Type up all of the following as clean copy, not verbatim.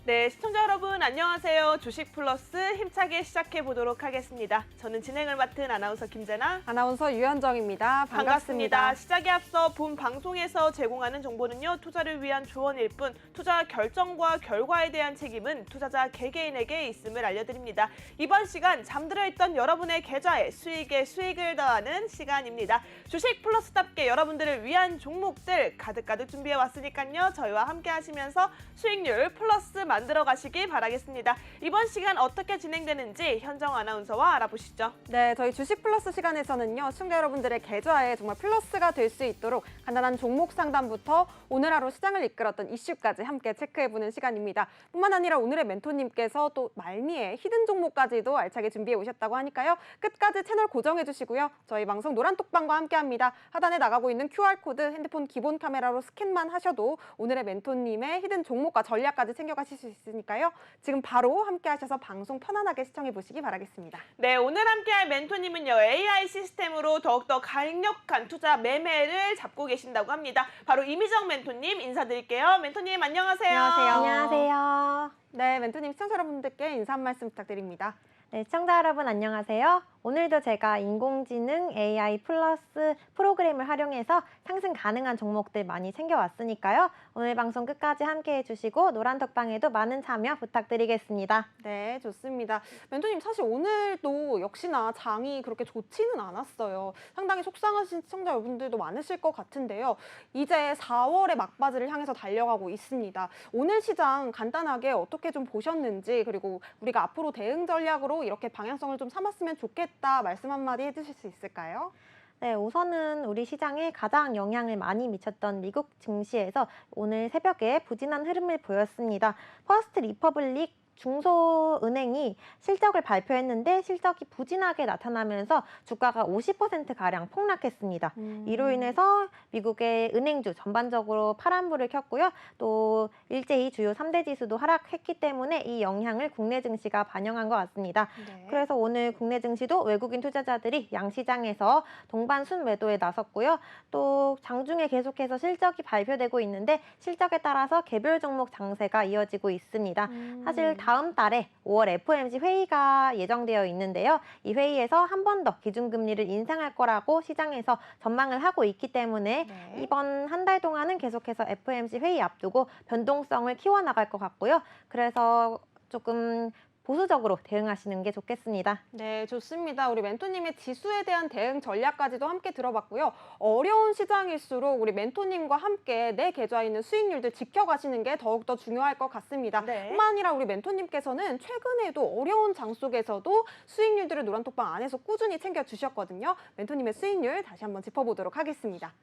네, 시청자 여러분 안녕하세요. 주식 플러스 힘차게 시작해 보도록 하겠습니다. 저는 진행을 맡은 아나운서 김재나, 아나운서 유현정입니다. 반갑습니다. 시작에 앞서 본 방송에서 제공하는 정보는요, 투자를 위한 조언일 뿐 투자 결정과 결과에 대한 책임은 투자자 개개인에게 있음을 알려드립니다. 이번 시간 잠들어 있던 여러분의 계좌에 수익에 수익을 더하는 시간입니다. 주식 플러스답게 여러분들을 위한 종목들 가득가득 준비해 왔으니까요. 저희와 함께 하시면서 수익률 플러스 만들어 가시기 바라겠습니다. 이번 시간 어떻게 진행되는지 현정 아나운서와 알아보시죠. 네, 저희 주식 플러스 시간에서는요, 시청자 여러분들의 계좌에 정말 플러스가 될 수 있도록 간단한 종목 상담부터 오늘 하루 시장을 이끌었던 이슈까지 함께 체크해보는 시간입니다. 뿐만 아니라 오늘의 멘토님께서 또 말미에 히든 종목까지도 알차게 준비해 오셨다고 하니까요. 끝까지 채널 고정해 주시고요. 저희 방송 노란톡방과 함께합니다. 하단에 나가고 있는 QR코드 핸드폰 기본 카메라로 스캔만 하셔도 오늘의 멘토님의 히든 종목과 전략까지 챙겨가실 수 있으니까요. 지금 바로 함께 하셔서 방송 편안하게 시청해 보시기 바라겠습니다. 네, 오늘 함께할 멘토님은요, AI 시스템으로 더욱더 강력한 투자 매매를 잡고 계신다고 합니다. 바로 이미정 멘토님 인사드릴게요. 멘토님 안녕하세요. 안녕하세요. 네, 멘토님 시청자 여러분들께 인사 한 말씀 부탁드립니다. 네, 시청자 여러분 안녕하세요. 오늘도 제가 인공지능 AI 플러스 프로그램을 활용해서 상승 가능한 종목들 많이 챙겨왔으니까요. 오늘 방송 끝까지 함께해 주시고 노란톡방에도 많은 참여 부탁드리겠습니다. 네, 좋습니다. 멘토님 사실 오늘도 역시나 장이 그렇게 좋지는 않았어요. 상당히 속상하신 시청자 여러분들도 많으실 것 같은데요. 이제 4월의 막바지를 향해서 달려가고 있습니다. 오늘 시장 간단하게 어떻게 좀 보셨는지, 그리고 우리가 앞으로 대응 전략으로 이렇게 방향성을 좀 삼았으면 좋겠다 말씀 한마디 해주실 수 있을까요? 네, 우선은 우리 시장에 가장 영향을 많이 미쳤던 미국 증시에서 오늘 새벽에 부진한 흐름을 보였습니다. 퍼스트 리퍼블릭 중소은행이 실적을 발표했는데 실적이 부진하게 나타나면서 주가가 50%가량 폭락했습니다. 이로 인해서 미국의 은행주 전반적으로 파란불을 켰고요. 또 일제히 주요 3대 지수도 하락했기 때문에 이 영향을 국내 증시가 반영한 것 같습니다. 네. 그래서 오늘 국내 증시도 외국인 투자자들이 양시장에서 동반 순매도에 나섰고요. 또 장중에 계속해서 실적이 발표되고 있는데 실적에 따라서 개별 종목 장세가 이어지고 있습니다. 사실 다음 달에 5월 FOMC 회의가 예정되어 있는데요. 이 회의에서 한 번 더 기준금리를 인상할 거라고 시장에서 전망을 하고 있기 때문에 네. 이번 한 달 동안은 계속해서 FOMC 회의 앞두고 변동성을 키워나갈 것 같고요. 그래서 조금 보수적으로 대응하시는 게 좋겠습니다. 네, 좋습니다. 우리 멘토님의 지수에 대한 대응 전략까지도 함께 들어봤고요. 어려운 시장일수록 우리 멘토님과 함께 내 계좌에 있는 수익률들 지켜가시는 게 더욱더 중요할 것 같습니다. 네. 뿐만 아니라 우리 멘토님께서는 최근에도 어려운 장 속에서도 수익률들을 노란톡방 안에서 꾸준히 챙겨주셨거든요. 멘토님의 수익률 다시 한번 짚어보도록 하겠습니다.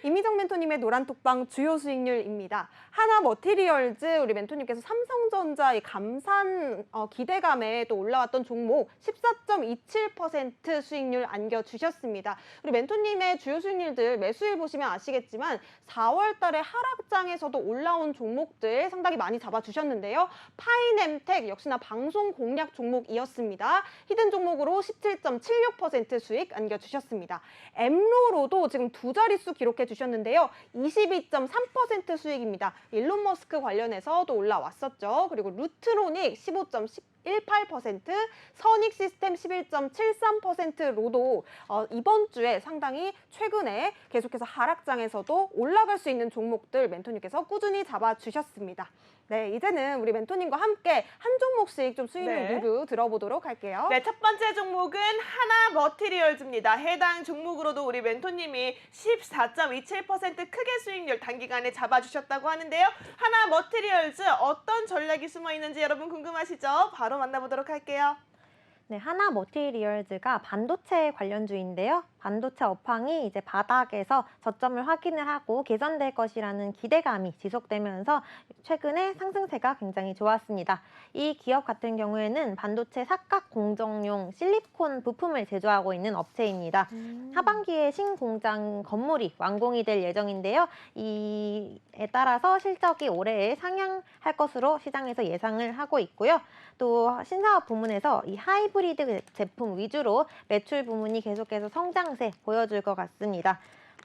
이미정 멘토님의 노란톡방 주요 수익률입니다. 하나머티리얼즈 우리 멘토님께서 삼성전자의 감산 기대감에 또 올라왔던 종목 14.27% 수익률 안겨주셨습니다. 우리 멘토님의 주요 수익률들 매수일 보시면 아시겠지만 4월 달에 하락장에서도 올라온 종목들 상당히 많이 잡아주셨는데요. 파이nem텍 역시나 방송 공략 종목이었습니다. 히든 종목으로 17.76% 수익 안겨주셨습니다. 엠로로도 지금 두 자릿수 기록해 주셨는데요. 22.3% 수익입니다. 일론 머스크 관련해서도 올라왔었죠. 그리고 루트로닉 15.18%, 선익 시스템 11.73%로도 이번 주에 상당히 최근에 계속해서 하락장에서도 올라갈 수 있는 종목들 멘토님께서 꾸준히 잡아주셨습니다. 네, 이제는 우리 멘토님과 함께 한 종목씩 좀 수익률 네. 리뷰 들어보도록 할게요. 네, 첫 번째 종목은 하나머티리얼즈입니다. 해당 종목으로도 우리 멘토님이 14.27% 크게 수익률 단기간에 잡아주셨다고 하는데요. 하나머티리얼즈 어떤 전략이 숨어 있는지 여러분 궁금하시죠? 바로 만나보도록 할게요. 네, 하나머티리얼즈가 반도체 관련주인데요. 반도체 업황이 이제 바닥에서 저점을 확인을 하고 개선될 것이라는 기대감이 지속되면서 최근에 상승세가 굉장히 좋았습니다. 이 기업 같은 경우에는 반도체 사각 공정용 실리콘 부품을 제조하고 있는 업체입니다. 하반기에 신공장 건물이 완공이 될 예정인데요. 이에 따라서 실적이 올해에 상향할 것으로 시장에서 예상을 하고 있고요. 또 신사업 부문에서 이 하이브리드 제품 위주로 매출 부문이 계속해서 성장세 보여줄 것 같습니다.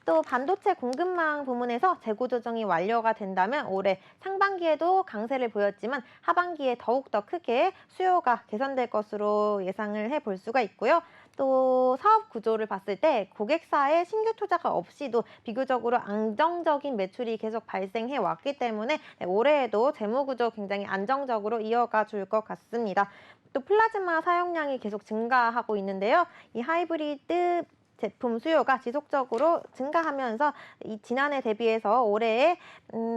또 반도체 공급망 부문에서 재고 조정이 완료가 된다면 올해 상반기에도 강세를 보였지만 하반기에 더욱더 크게 수요가 개선될 것으로 예상을 해볼 수가 있고요. 또 사업 구조를 봤을 때 고객사의 신규 투자가 없이도 비교적으로 안정적인 매출이 계속 발생해 왔기 때문에 올해에도 재무 구조 굉장히 안정적으로 이어가 줄 것 같습니다. 또 플라즈마 사용량이 계속 증가하고 있는데요. 이 하이브리드 제품 수요가 지속적으로 증가하면서 지난해 대비해서 올해의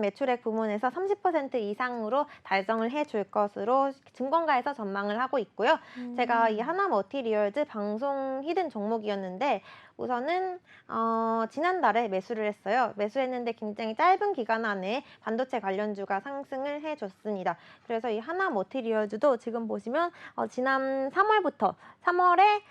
매출액 부문에서 30% 이상으로 달성을 해줄 것으로 증권가에서 전망을 하고 있고요. 제가 이 하나머티리얼즈 방송 히든 종목이었는데 우선은 지난달에 매수를 했어요. 매수했는데 굉장히 짧은 기간 안에 반도체 관련주가 상승을 해줬습니다. 그래서 이 하나머티리얼즈도 지금 보시면 지난 3월부터 3월에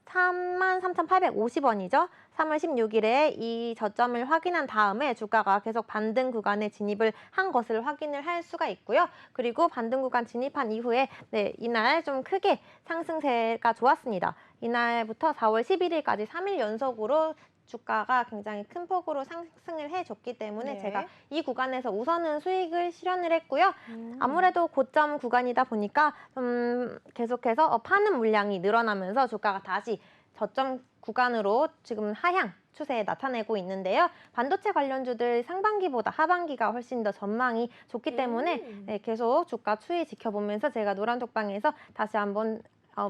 33,850원이죠. 3월 16일에 이 저점을 확인한 다음에 주가가 계속 반등 구간에 진입을 한 것을 확인을 할 수가 있고요. 그리고 반등 구간 진입한 이후에 이날 좀 크게 상승세가 좋았습니다. 이날부터 4월 11일까지 3일 연속으로 주가가 굉장히 큰 폭으로 상승을 해줬기 때문에 제가 이 구간에서 우선은 수익을 실현을 했고요. 아무래도 고점 구간이다 보니까 계속해서 파는 물량이 늘어나면서 주가가 다시 저점 구간으로 지금 하향 추세에 나타내고 있는데요. 반도체 관련주들 상반기보다 하반기가 훨씬 더 전망이 좋기 때문에 계속 주가 추이 지켜보면서 제가 노란톡방에서 다시 한번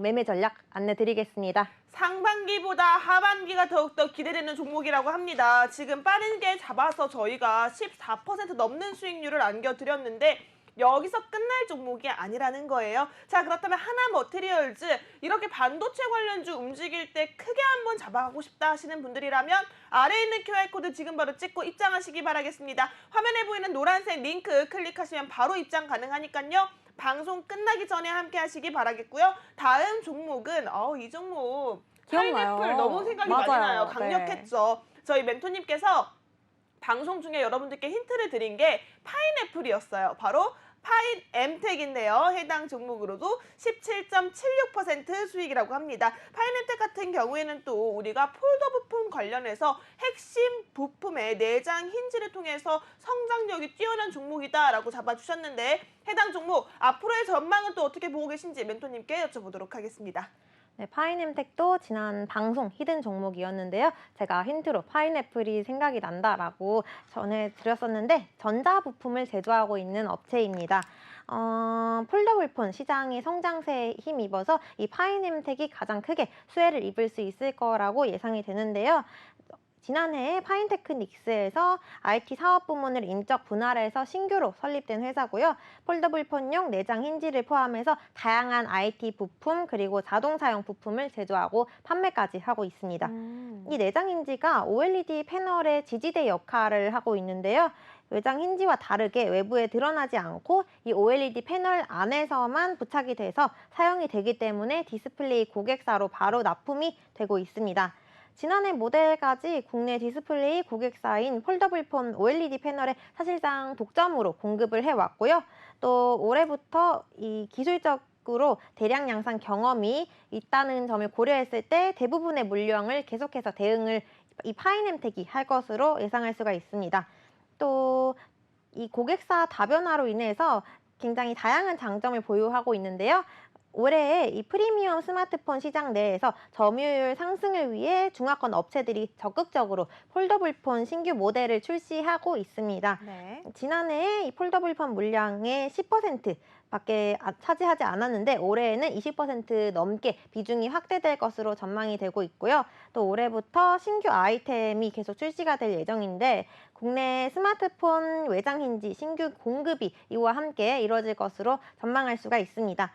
매매 전략 안내드리겠습니다. 상반기보다 하반기가 더욱더 기대되는 종목이라고 합니다. 지금 빠르게 잡아서 저희가 14% 넘는 수익률을 안겨드렸는데 여기서 끝날 종목이 아니라는 거예요. 자, 그렇다면 하나머티리얼즈 이렇게 반도체 관련주 움직일 때 크게 한번 잡아가고 싶다 하시는 분들이라면 아래에 있는 QR코드 지금 바로 찍고 입장하시기 바라겠습니다. 화면에 보이는 노란색 링크 클릭하시면 바로 입장 가능하니까요. 방송 끝나기 전에 함께 하시기 바라겠고요. 다음 종목은 이 종목 기억나요. 파인애플 너무 생각이 맞아요. 많이 나요. 강력했죠. 저희 멘토님께서 방송 중에 여러분들께 힌트를 드린 게 파인애플이었어요. 바로 파인엠텍인데요. 해당 종목으로도 17.76% 수익이라고 합니다. 파인엠텍 같은 경우에는 또 우리가 폴더 부품 관련해서 핵심 부품의 내장 힌지를 통해서 성장력이 뛰어난 종목이다라고 잡아주셨는데 해당 종목 앞으로의 전망은 또 어떻게 보고 계신지 멘토님께 여쭤보도록 하겠습니다. 네, 파인엠텍도 지난 방송 히든 종목이었는데요. 제가 힌트로 파인애플이 생각이 난다라고 전해드렸었는데 전자부품을 제조하고 있는 업체입니다. 폴더블폰 시장의 성장세에 힘입어서 이 파인엠텍이 가장 크게 수혜를 입을 수 있을 거라고 예상이 되는데요. 지난해 파인테크닉스에서 IT 사업 부문을 인적 분할해서 신규로 설립된 회사고요. 폴더블폰용 내장 힌지를 포함해서 다양한 IT 부품 그리고 자동차용 부품을 제조하고 판매까지 하고 있습니다. 이 내장 힌지가 OLED 패널의 지지대 역할을 하고 있는데요. 외장 힌지와 다르게 외부에 드러나지 않고 이 OLED 패널 안에서만 부착이 돼서 사용이 되기 때문에 디스플레이 고객사로 바로 납품이 되고 있습니다. 지난해 모델까지 국내 디스플레이 고객사인 폴더블폰 OLED 패널에 사실상 독점으로 공급을 해왔고요. 또 올해부터 이 기술적으로 대량 양산 경험이 있다는 점을 고려했을 때 대부분의 물량을 계속해서 대응을 이 파인엠텍이 할 것으로 예상할 수가 있습니다. 또 이 고객사 다변화로 인해서 굉장히 다양한 장점을 보유하고 있는데요. 올해 이 프리미엄 스마트폰 시장 내에서 점유율 상승을 위해 중화권 업체들이 적극적으로 폴더블폰 신규 모델을 출시하고 있습니다. 지난해 이 폴더블폰 물량의 10%밖에 차지하지 않았는데 올해에는 20% 넘게 비중이 확대될 것으로 전망이 되고 있고요. 또 올해부터 신규 아이템이 계속 출시가 될 예정인데 국내 스마트폰 외장 힌지 신규 공급이 이와 함께 이루어질 것으로 전망할 수가 있습니다.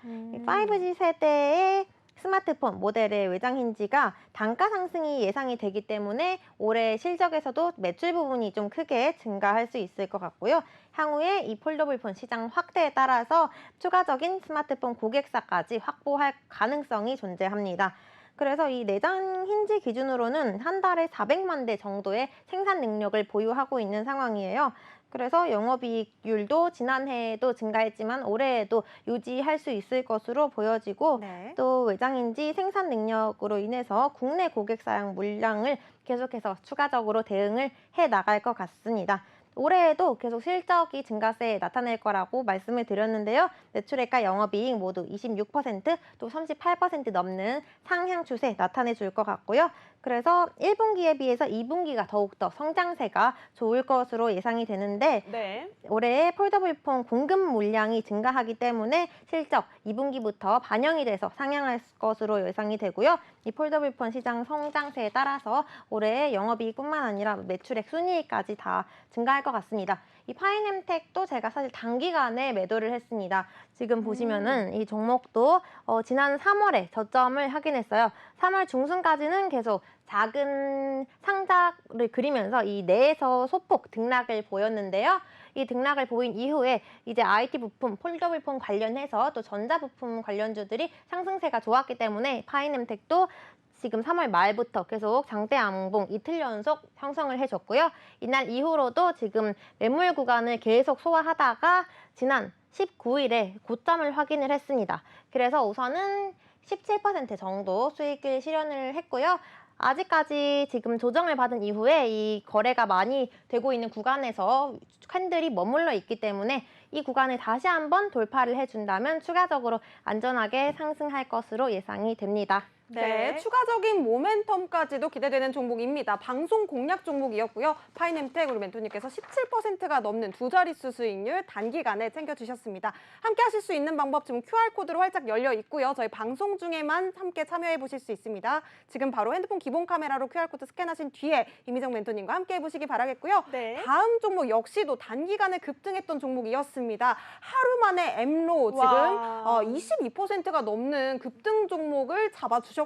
5G 세대의 스마트폰 모델의 외장 힌지가 단가 상승이 예상이 되기 때문에 올해 실적에서도 매출 부분이 좀 크게 증가할 수 있을 것 같고요. 향후에 이 폴더블폰 시장 확대에 따라서 추가적인 스마트폰 고객사까지 확보할 가능성이 존재합니다. 그래서 이 내장 힌지 기준으로는 한 달에 400만 대 정도의 생산 능력을 보유하고 있는 상황이에요. 그래서 영업이익률도 지난해에도 증가했지만 올해에도 유지할 수 있을 것으로 보여지고 네. 또 외장인지 생산 능력으로 인해서 국내 고객 사양 물량을 계속해서 추가적으로 대응을 해 나갈 것 같습니다. 올해에도 계속 실적이 증가세 나타낼 거라고 말씀을 드렸는데요. 매출액과 영업이익 모두 26%, 또 38% 넘는 상향 추세 나타내 줄 것 같고요. 그래서 1분기에 비해서 2분기가 더욱더 성장세가 좋을 것으로 예상이 되는데 네. 올해 폴더블폰 공급 물량이 증가하기 때문에 실적 2분기부터 반영이 돼서 상향할 것으로 예상이 되고요. 이 폴더블폰 시장 성장세에 따라서 올해 영업이익뿐만 아니라 매출액, 순이익까지 다 증가할 것 같습니다. 이 파이nem텍도 제가 사실 단기간에 매도를 했습니다. 지금 보시면은 이 종목도 지난 3월에 저점을 확인했어요. 3월 중순까지는 계속 작은 상자를 그리면서 이 내에서 소폭 등락을 보였는데요. 이 등락을 보인 이후에 이제 IT 부품, 폴더블폰 관련해서 또 전자부품 관련주들이 상승세가 좋았기 때문에 파이nem텍도 지금 3월 말부터 계속 장대 양봉 이틀 연속 형성을 해줬고요. 이날 이후로도 지금 매물 구간을 계속 소화하다가 지난 19일에 고점을 확인을 했습니다. 그래서 우선은 17% 정도 수익을 실현을 했고요. 아직까지 지금 조정을 받은 이후에 이 거래가 많이 되고 있는 구간에서 캔들이 머물러 있기 때문에 이 구간을 다시 한번 돌파를 해준다면 추가적으로 안전하게 상승할 것으로 예상이 됩니다. 네, 추가적인 모멘텀까지도 기대되는 종목입니다. 방송 공략 종목이었고요. 파이nem텍 우리 멘토님께서 17%가 넘는 두 자릿수 수익률 단기간에 챙겨주셨습니다. 함께 하실 수 있는 방법 지금 QR코드로 활짝 열려 있고요. 저희 방송 중에만 함께 참여해 보실 수 있습니다. 지금 바로 핸드폰 기본 카메라로 QR코드 스캔하신 뒤에 이미정 멘토님과 함께 해보시기 바라겠고요. 네. 다음 종목 역시도 단기간에 급등했던 종목이었습니다. 하루 만에 엠로 와. 지금 22%가 넘는 급등 종목을 잡아주셨거든요.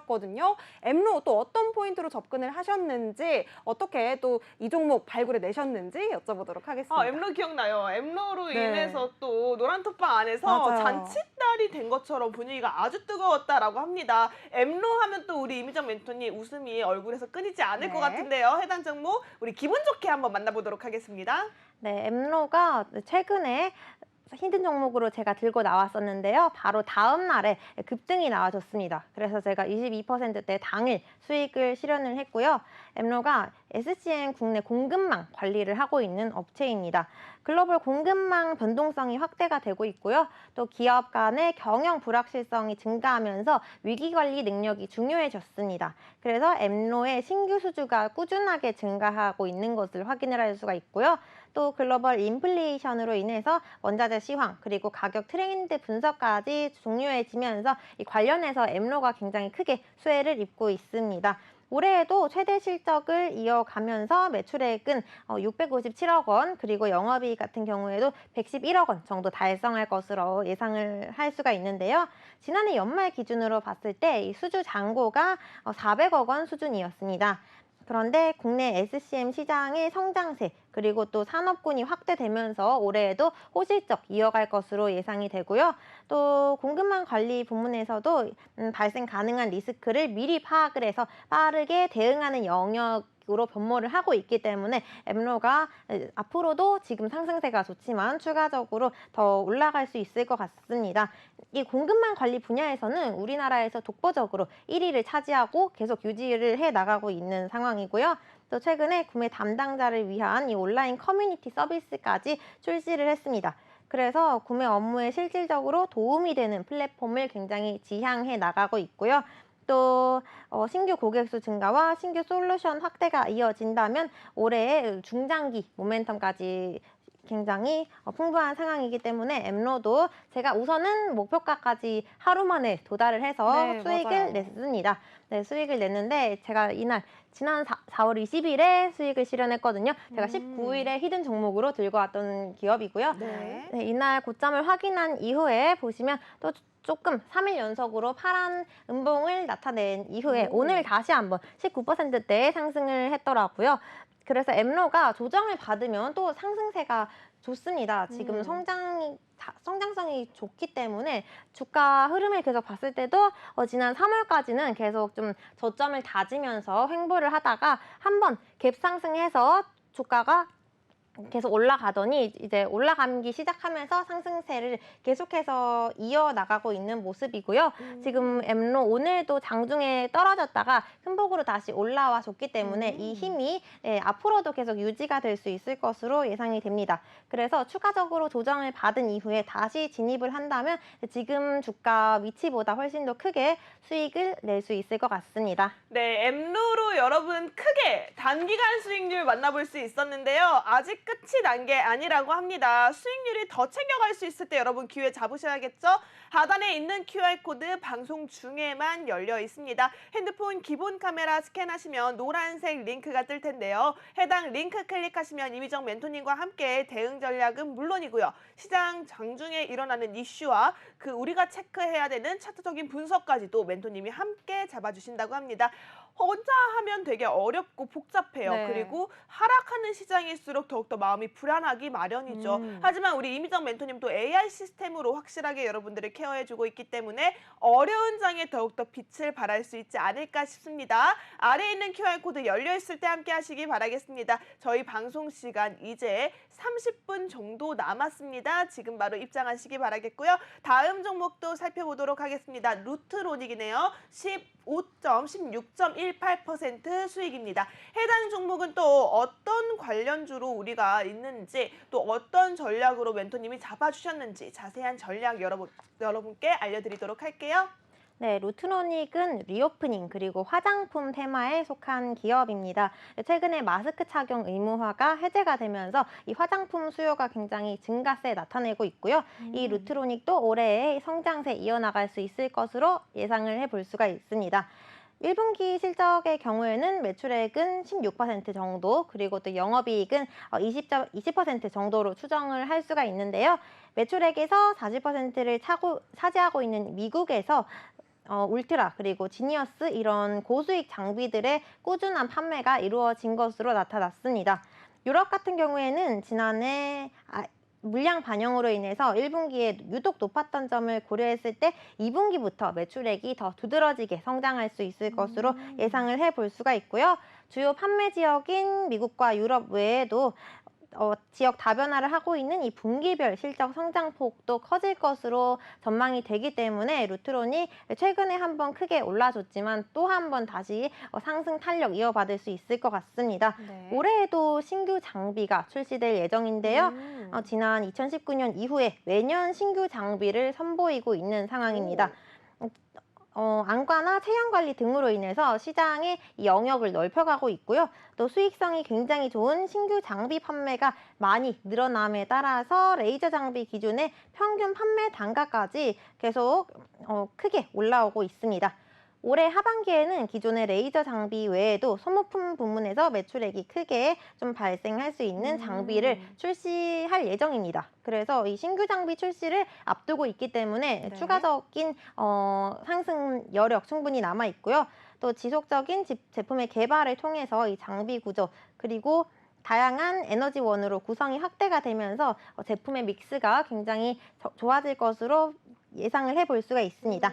엠로 또 어떤 포인트로 접근을 하셨는지 어떻게 또 이 종목 발굴해 내셨는지 여쭤보도록 하겠습니다. 엠로 기억나요. 엠로로 네. 인해서 또 노란톡방 안에서 맞아요. 잔칫날이 된 것처럼 분위기가 아주 뜨거웠다라고 합니다. 엠로 하면 또 우리 이미정 멘토님 웃음이 얼굴에서 끊이지 않을 네. 것 같은데요. 해당 종목 우리 기분 좋게 한번 만나보도록 하겠습니다. 네, 엠로가 최근에 히든 종목으로 제가 들고 나왔었는데요. 바로 다음 날에 급등이 나와줬습니다. 그래서 제가 22%대 당일 수익을 실현을 했고요. 엠로가 SCM 국내 공급망 관리를 하고 있는 업체입니다. 글로벌 공급망 변동성이 확대가 되고 있고요. 또 기업 간의 경영 불확실성이 증가하면서 위기관리 능력이 중요해졌습니다. 그래서 엠로의 신규 수주가 꾸준하게 증가하고 있는 것을 확인을 할 수가 있고요. 또 글로벌 인플레이션으로 인해서 원자재 시황 그리고 가격 트렌드 분석까지 중요해지면서 이 관련해서 엠로가 굉장히 크게 수혜를 입고 있습니다. 올해에도 최대 실적을 이어가면서 매출액은 657억 원, 그리고 영업이익 같은 경우에도 111억 원 정도 달성할 것으로 예상을 할 수가 있는데요. 지난해 연말 기준으로 봤을 때 이 수주 잔고가 400억 원 수준이었습니다. 그런데 국내 SCM 시장의 성장세 그리고 또 산업군이 확대되면서 올해에도 호실적 이어갈 것으로 예상이 되고요. 또 공급망 관리 부문에서도 발생 가능한 리스크를 미리 파악을 해서 빠르게 대응하는 영역으로 변모를 하고 있기 때문에 엠로가 앞으로도 지금 상승세가 좋지만 추가적으로 더 올라갈 수 있을 것 같습니다. 이 공급망 관리 분야에서는 우리나라에서 독보적으로 1위를 차지하고 계속 유지를 해 나가고 있는 상황이고요. 또 최근에 구매 담당자를 위한 이 온라인 커뮤니티 서비스까지 출시를 했습니다. 그래서 구매 업무에 실질적으로 도움이 되는 플랫폼을 굉장히 지향해 나가고 있고요. 또 신규 고객수 증가와 신규 솔루션 확대가 이어진다면 올해 중장기 모멘텀까지 굉장히 풍부한 상황이기 때문에 엠로도 제가 우선은 목표가까지 하루 만에 도달을 해서 네, 수익을 맞아요. 냈습니다. 네, 수익을 냈는데 제가 이날 지난 4월 20일에 수익을 실현했거든요. 제가 19일에 히든 종목으로 들고 왔던 기업이고요. 네. 네, 이날 고점을 확인한 이후에 보시면 또 조금 3일 연속으로 파란 음봉을 나타낸 이후에 오. 오늘 다시 한번 19%대 상승을 했더라고요. 그래서 엠로가 조정을 받으면 또 상승세가 좋습니다. 지금 성장성이 좋기 때문에 주가 흐름을 계속 봤을 때도 지난 3월까지는 계속 좀 저점을 다지면서 횡보를 하다가 한번 갭 상승해서 주가가 계속 올라가더니 이제 올라가기 시작하면서 상승세를 계속해서 이어나가고 있는 모습이고요. 지금 엠로 오늘도 장중에 떨어졌다가 큰 폭으로 다시 올라와 줬기 때문에 이 힘이 앞으로도 계속 유지가 될 수 있을 것으로 예상이 됩니다. 그래서 추가적으로 조정을 받은 이후에 다시 진입을 한다면 지금 주가 위치보다 훨씬 더 크게 수익을 낼 수 있을 것 같습니다. 네, 엠루로 여러분 크게 단기간 수익률 만나볼 수 있었는데요. 아직 끝이 난 게 아니라고 합니다. 수익률이 더 챙겨갈 수 있을 때 여러분 기회 잡으셔야겠죠? 하단에 있는 QR코드 방송 중에만 열려 있습니다. 핸드폰 기본 카메라 스캔하시면 노란색 링크가 뜰 텐데요. 해당 링크 클릭하시면 이미정 멘토님과 함께 대응 전략은 물론이고요. 시장 장중에 일어나는 이슈와 그 우리가 체크해야 되는 차트적인 분석까지도 멘토님이 함께 잡아주신다고 합니다. 혼자 하면 되게 어렵고 복잡해요. 네. 그리고 하락하는 시장일수록 더욱더 마음이 불안하기 마련이죠. 하지만 우리 이미정 멘토님도 AI 시스템으로 확실하게 여러분들을 케어해주고 있기 때문에 어려운 장에 더욱더 빛을 발할 수 있지 않을까 싶습니다. 아래에 있는 QR코드 열려있을 때 함께 하시기 바라겠습니다. 저희 방송 시간 이제 30분 정도 남았습니다. 지금 바로 입장하시기 바라겠고요. 다음 종목도 살펴보도록 하겠습니다. 루트로닉이네요. 16.18% 수익입니다. 해당 종목은 또 어떤 관련주로 우리가 있는지 또 어떤 전략으로 멘토님이 잡아주셨는지 자세한 전략 여러분께 알려드리도록 할게요. 네, 루트로닉은 리오프닝 그리고 화장품 테마에 속한 기업입니다. 최근에 마스크 착용 의무화가 해제가 되면서 이 화장품 수요가 굉장히 증가세 나타내고 있고요. 이 루트로닉도 올해의 성장세 이어나갈 수 있을 것으로 예상을 해볼 수가 있습니다. 1분기 실적의 경우에는 매출액은 16% 정도, 그리고 또 영업이익은 20% 정도로 추정을 할 수가 있는데요. 매출액에서 40%를 차지하고 있는 미국에서 울트라 그리고 지니어스 이런 고수익 장비들의 꾸준한 판매가 이루어진 것으로 나타났습니다. 유럽 같은 경우에는 지난해 물량 반영으로 인해서 1분기에 유독 높았던 점을 고려했을 때 2분기부터 매출액이 더 두드러지게 성장할 수 있을 것으로 예상을 해볼 수가 있고요. 주요 판매 지역인 미국과 유럽 외에도 지역 다변화를 하고 있는 이 분기별 실적 성장폭도 커질 것으로 전망이 되기 때문에 루트론이 최근에 한번 크게 올라줬지만 또 한번 다시 상승 탄력 이어받을 수 있을 것 같습니다. 네. 올해에도 신규 장비가 출시될 예정인데요. 지난 2019년 이후에 매년 신규 장비를 선보이고 있는 상황입니다. 안과나 체형관리 등으로 인해서 시장의 이 영역을 넓혀가고 있고요. 또 수익성이 굉장히 좋은 신규 장비 판매가 많이 늘어남에 따라서 레이저 장비 기준의 평균 판매 단가까지 계속 크게 올라오고 있습니다. 올해 하반기에는 기존의 레이저 장비 외에도 소모품 부문에서 매출액이 크게 좀 발생할 수 있는 장비를 출시할 예정입니다. 그래서 이 신규 장비 출시를 앞두고 있기 때문에 네. 추가적인 상승 여력 충분히 남아 있고요. 또 지속적인 제품의 개발을 통해서 이 장비 구조 그리고 다양한 에너지원으로 구성이 확대가 되면서 제품의 믹스가 굉장히 좋아질 것으로 예상을 해볼 수가 있습니다.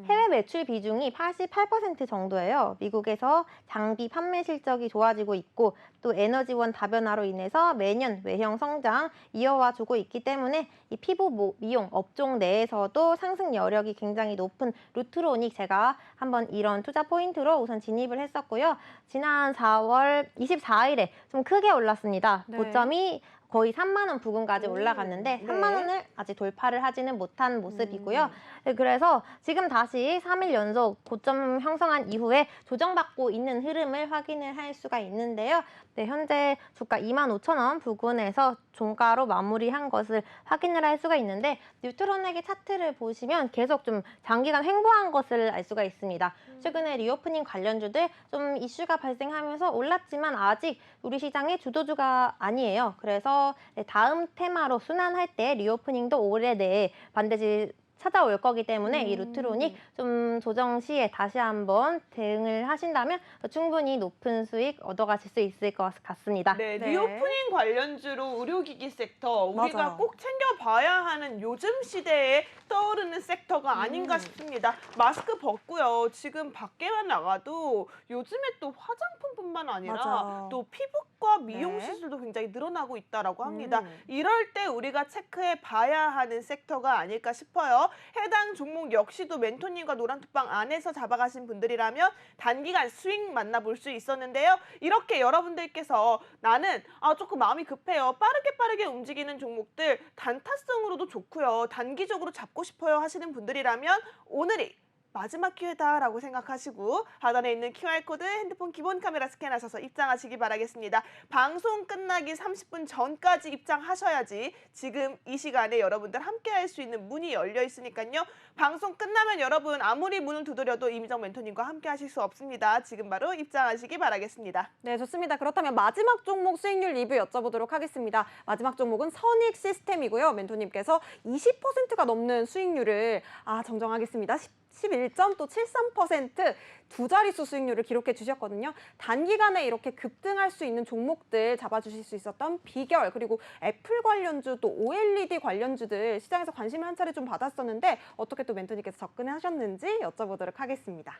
해외 매출 비중이 88% 정도예요. 미국에서 장비 판매 실적이 좋아지고 있고 또 에너지원 다변화로 인해서 매년 외형 성장 이어와 주고 있기 때문에 이 피부 미용 업종 내에서도 상승 여력이 굉장히 높은 루트로닉 제가 한번 이런 투자 포인트로 우선 진입을 했었고요. 지난 4월 24일에 좀 크게 올랐습니다. 네. 고점이 거의 3만 원 부근까지 올라갔는데 네. 3만 원을 아직 돌파를 하지는 못한 모습이고요. 네, 그래서 지금 다시 3일 연속 고점 형성한 이후에 조정받고 있는 흐름을 확인을 할 수가 있는데요. 네, 현재 주가 25,000원 부근에서 종가로 마무리한 것을 확인을 할 수가 있는데 뉴트론에게 차트를 보시면 계속 좀 장기간 횡보한 것을 알 수가 있습니다. 최근에 리오프닝 관련주들 좀 이슈가 발생하면서 올랐지만 아직 우리 시장의 주도주가 아니에요. 그래서 다음 테마로 순환할 때 리오프닝도 올해 내에 반드시 찾아올 거기 때문에 이 루트론이 좀 조정 시에 다시 한번 대응을 하신다면 충분히 높은 수익 얻어가실 수 있을 것 같습니다. 네, 네. 리오프닝 관련주로 의료기기 섹터, 우리가 맞아요. 꼭 챙겨봐야 하는 요즘 시대에 떠오르는 섹터가 아닌가 싶습니다. 마스크 벗고요. 지금 밖에만 나가도 요즘에 또 화장품뿐만 아니라 맞아요. 또 피부과 미용 네. 시술도 굉장히 늘어나고 있다라고 합니다. 음. 이럴 때 우리가 체크해 봐야 하는 섹터가 아닐까 싶어요. 해당 종목 역시도 멘토님과 노란톡방 안에서 잡아가신 분들이라면 단기간 수익 만나볼 수 있었는데요. 이렇게 여러분들께서 나는 조금 마음이 급해요. 빠르게 움직이는 종목들 단타성으로도 좋고요. 단기적으로 잡고 싶어요 하시는 분들이라면 오늘이 마지막 기회다라고 생각하시고 하단에 있는 QR코드 핸드폰 기본 카메라 스캔하셔서 입장하시기 바라겠습니다. 방송 끝나기 30분 전까지 입장하셔야지 지금 이 시간에 여러분들 함께 할 수 있는 문이 열려 있으니까요. 방송 끝나면 여러분 아무리 문을 두드려도 이미정 멘토님과 함께 하실 수 없습니다. 지금 바로 입장하시기 바라겠습니다. 네, 좋습니다. 그렇다면 마지막 종목 수익률 리뷰 여쭤보도록 하겠습니다. 마지막 종목은 선익 시스템이고요. 멘토님께서 20%가 넘는 수익률을 정정하겠습니다. 11.73% 두 자릿수 수익률을 기록해 주셨거든요. 단기간에 이렇게 급등할 수 있는 종목들 잡아주실 수 있었던 비결, 그리고 애플 관련주 또 OLED 관련주들 시장에서 관심을 한 차례 좀 받았었는데 어떻게 또 멘토님께서 접근하셨는지 여쭤보도록 하겠습니다.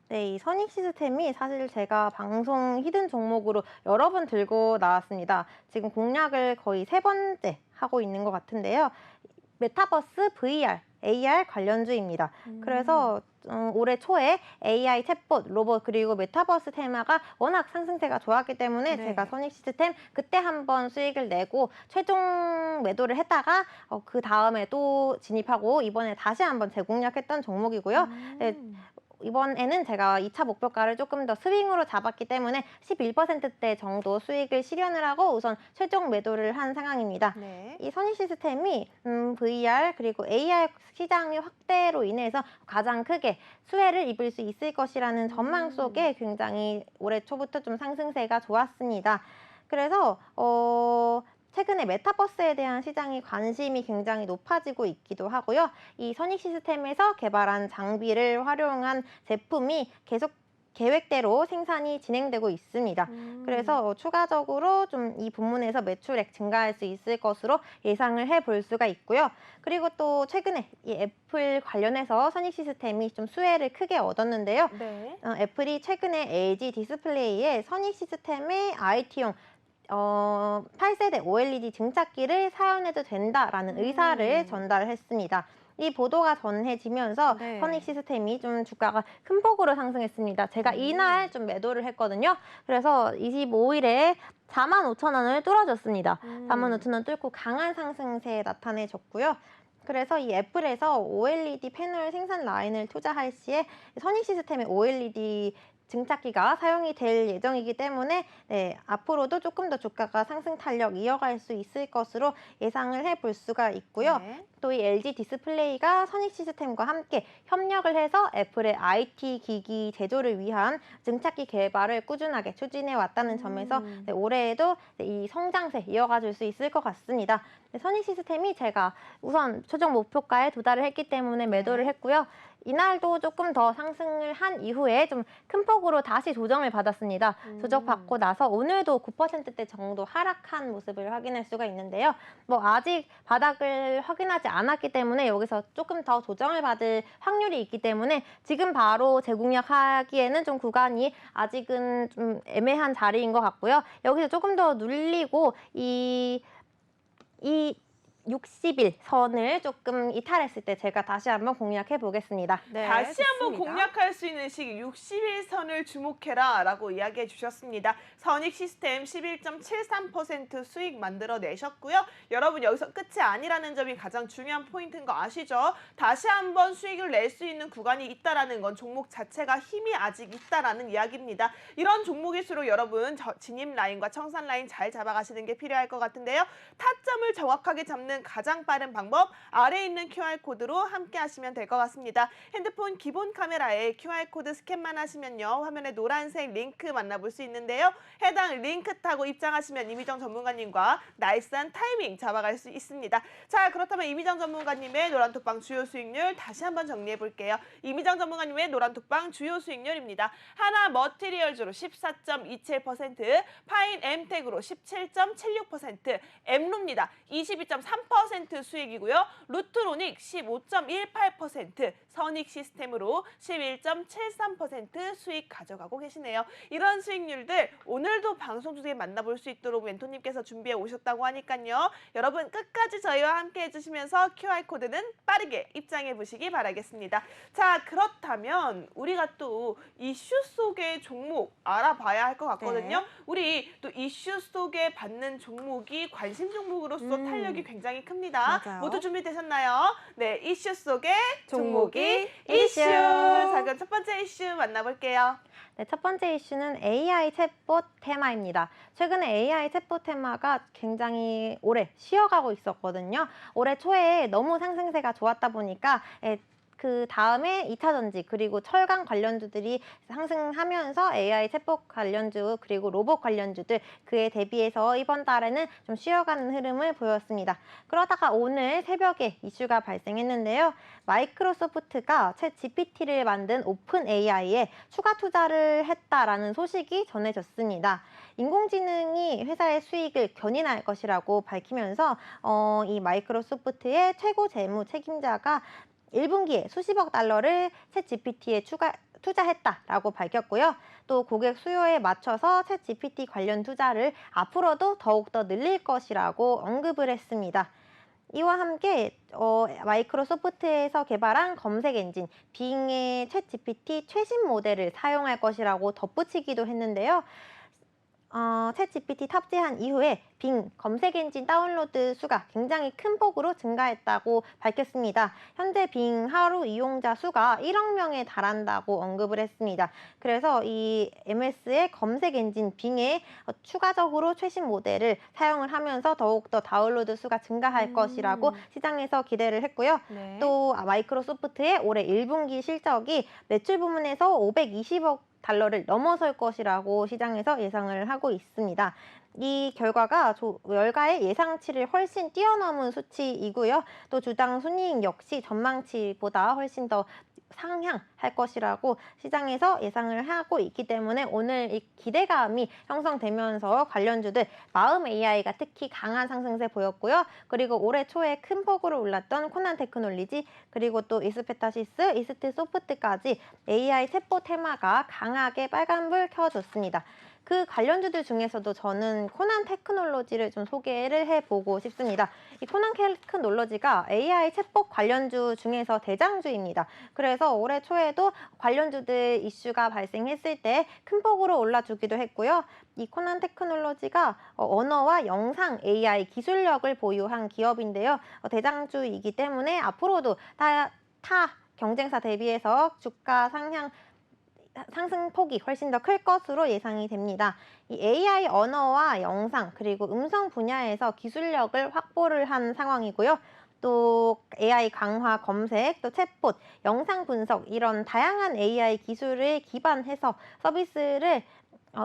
네, 이 선익 시스템이 사실 제가 방송 히든 종목으로 여러 번 들고 나왔습니다. 지금 공략을 거의 3번째 하고 있는 것 같은데요. 메타버스, VR, AR 관련주입니다. 그래서 올해 초에 AI 챗봇, 로봇 그리고 메타버스 테마가 워낙 상승세가 좋았기 때문에 네. 제가 선익 시스템 그때 한번 수익을 내고 최종 매도를 했다가 그 다음에 또 진입하고 이번에 다시 한번 재공략했던 종목이고요. 네, 이번에는 제가 2차 목표가를 조금 더 스윙으로 잡았기 때문에 11%대 정도 수익을 실현을 하고 우선 최종 매도를 한 상황입니다. 네. 이 선익 시스템이 VR 그리고 AR 시장의 확대로 인해서 가장 크게 수혜를 입을 수 있을 것이라는 전망 속에 굉장히 올해 초부터 좀 상승세가 좋았습니다. 그래서 최근에 메타버스에 대한 시장의 관심이 굉장히 높아지고 있기도 하고요. 이 선익 시스템에서 개발한 장비를 활용한 제품이 계속 계획대로 생산이 진행되고 있습니다. 그래서 추가적으로 좀 이 부문에서 매출액 증가할 수 있을 것으로 예상을 해볼 수가 있고요. 그리고 또 최근에 이 애플 관련해서 선익 시스템이 좀 수혜를 크게 얻었는데요. 네. 애플이 최근에 LG 디스플레이에 선익 시스템의 IT용 8세대 OLED 증착기를 사용해도 된다라는 의사를 전달했습니다. 이 보도가 전해지면서 네. 선익 시스템이 좀 주가가 큰 폭으로 상승했습니다. 제가 이날 좀 매도를 했거든요. 그래서 25일에 45,000원을 뚫어줬습니다. 45,000원 뚫고 강한 상승세 나타내줬고요. 그래서 이 애플에서 OLED 패널 생산 라인을 투자할 시에 선익 시스템의 OLED 증착기가 사용이 될 예정이기 때문에 앞으로도 조금 더 주가가 상승 탄력 이어갈 수 있을 것으로 예상을 해볼 수가 있고요. 네. 또 이 LG 디스플레이가 선익 시스템과 함께 협력을 해서 애플의 IT 기기 제조를 위한 증착기 개발을 꾸준하게 추진해 왔다는 점에서 올해에도 이 성장세 이어가 줄 수 있을 것 같습니다. 선익 시스템이 제가 우선 최종 목표가에 도달을 했기 때문에 매도를 했고요. 이날도 조금 더 상승을 한 이후에 좀 큰 폭으로 다시 조정을 받았습니다. 조정받고 나서 오늘도 9%대 정도 하락한 모습을 확인할 수가 있는데요. 아직 바닥을 확인하지 않았기 때문에 여기서 조금 더 조정을 받을 확률이 있기 때문에 지금 바로 재공략하기에는 좀 구간이 아직은 좀 애매한 자리인 것 같고요. 여기서 조금 더 눌리고 이 60일 선을 조금 이탈했을 때 제가 다시 한번 공략해 보겠습니다. 네, 다시 한번 좋습니다. 공략할 수 있는 시기 60일선을 주목해라 라고 이야기해 주셨습니다. 선익 시스템 11.73% 수익 만들어내셨고요. 여러분 여기서 끝이 아니라는 점이 가장 중요한 포인트인 거 아시죠? 다시 한번 수익을 낼 수 있는 구간이 있다라는 건 종목 자체가 힘이 아직 있다라는 이야기입니다. 이런 종목일수록 여러분 진입 라인과 청산 라인 잘 잡아가시는 게 필요할 것 같은데요. 타점을 정확하게 잡는 참여하는 가장 빠른 방법 아래에 있는 QR코드로 함께 하시면 될 것 같습니다. 핸드폰 기본 카메라에 QR코드 스캔만 하시면요. 화면에 노란색 링크 만나볼 수 있는데요. 해당 링크 타고 입장하시면 이미정 전문가님과 나이스한 타이밍 잡아갈 수 있습니다. 자, 그렇다면 이미정 전문가님의 노란톡방 주요 수익률 다시 한번 정리해 볼게요. 이미정 전문가님의 노란톡방 주요 수익률입니다. 하나 머티리얼즈로 14.27%, 파인 엠텍으로 17.76%, 엠루입니다. 22.3% 수익이고요. 루트로닉 15.18%, 선익 시스템으로 11.73% 수익 가져가고 계시네요. 이런 수익률들 오늘도 방송 중에 만나볼 수 있도록 멘토님께서 준비해 오셨다고 하니까요. 여러분 끝까지 저희와 함께 해주시면서 QR코드는 빠르게 입장해 보시기 바라겠습니다. 자, 그렇다면 우리가 또 이슈 속의 종목 알아봐야 할 것 같거든요. 네. 우리 또 이슈 속에 받는 종목이 관심 종목으로서 탄력이 굉장히 큽니다. 맞아요. 모두 준비되셨나요? 네, 이슈 속의 종목이 이슈. 이슈. 자, 그럼 첫 번째 이슈 만나볼게요. 네, 첫 번째 이슈는 AI 챗봇 테마입니다. 최근에 AI 챗봇 테마가 굉장히 오래 쉬어가고 있었거든요. 올해 초에 너무 상승세가 좋았다 보니까 그 다음에 2차전지 그리고 철강 관련주들이 상승하면서 AI 챗봇 관련주 그리고 로봇 관련주들 그에 대비해서 이번 달에는 좀 쉬어가는 흐름을 보였습니다. 그러다가 오늘 새벽에 이슈가 발생했는데요. 마이크로소프트가 챗 GPT를 만든 오픈 AI에 추가 투자를 했다라는 소식이 전해졌습니다. 인공지능이 회사의 수익을 견인할 것이라고 밝히면서 이 마이크로소프트의 최고 재무 책임자가 1분기에 수십억 달러를 챗 GPT에 투자했다라고 밝혔고요. 또 고객 수요에 맞춰서 챗 GPT 관련 투자를 앞으로도 더욱더 늘릴 것이라고 언급을 했습니다. 이와 함께 마이크로소프트에서 개발한 검색 엔진 빙의 챗 GPT 최신 모델을 사용할 것이라고 덧붙이기도 했는데요. 챗 GPT 탑재한 이후에 빙 검색 엔진 다운로드 수가 굉장히 큰 폭으로 증가했다고 밝혔습니다. 현재 빙 하루 이용자 수가 1억 명에 달한다고 언급을 했습니다. 그래서 이 MS의 검색 엔진 빙에 추가적으로 최신 모델을 사용을 하면서 더욱더 다운로드 수가 증가할 것이라고 시장에서 기대를 했고요. 네. 또 마이크로소프트의 올해 1분기 실적이 매출 부문에서 520억 달러를 넘어설 것이라고 시장에서 예상을 하고 있습니다. 이 결과가 월가의 예상치를 훨씬 뛰어넘은 수치이고요. 또 주당 순이익 역시 전망치보다 훨씬 더 상향할 것이라고 시장에서 예상을 하고 있기 때문에 오늘 이 기대감이 형성되면서 관련주들 마음 AI가 특히 강한 상승세 보였고요. 그리고 올해 초에 큰 폭으로 올랐던 코난 테크놀리지 그리고 또 이스페타시스, 이스트 소프트까지 AI 챗봇 테마가 강하게 빨간불 켜줬습니다. 그 관련주들 중에서도 저는 코난 테크놀로지를 좀 소개를 해보고 싶습니다. 이 코난 테크놀로지가 AI 챗봇 관련주 중에서 대장주입니다. 그래서 올해 초에도 관련주들 이슈가 발생했을 때 큰 폭으로 올라주기도 했고요. 이 코난 테크놀로지가 언어와 영상 AI 기술력을 보유한 기업인데요. 대장주이기 때문에 앞으로도 타 경쟁사 대비해서 주가 상승폭이 훨씬 더 클 것으로 예상이 됩니다. 이 AI 언어와 영상 그리고 음성 분야에서 기술력을 확보를 한 상황이고요. 또 AI 강화 검색, 또 챗봇, 영상 분석 이런 다양한 AI 기술을 기반해서 서비스를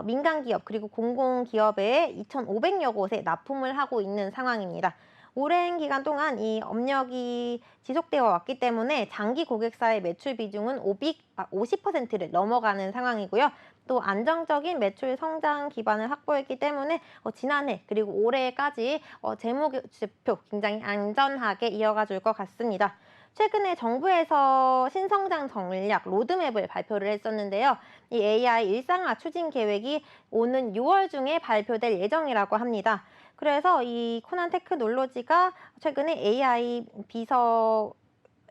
민간 기업 그리고 공공 기업에 2,500여 곳에 납품을 하고 있는 상황입니다. 오랜 기간 동안 이 업력이 지속되어 왔기 때문에 장기 고객사의 매출 비중은 50%를 넘어가는 상황이고요. 또 안정적인 매출 성장 기반을 확보했기 때문에 지난해 그리고 올해까지 재무 지표 굉장히 안전하게 이어가 줄 것 같습니다. 최근에 정부에서 신성장 전략 로드맵을 발표를 했었는데요. 이 AI 일상화 추진 계획이 오는 6월 중에 발표될 예정이라고 합니다. 그래서 이 코난 테크놀로지가 최근에 AI 비서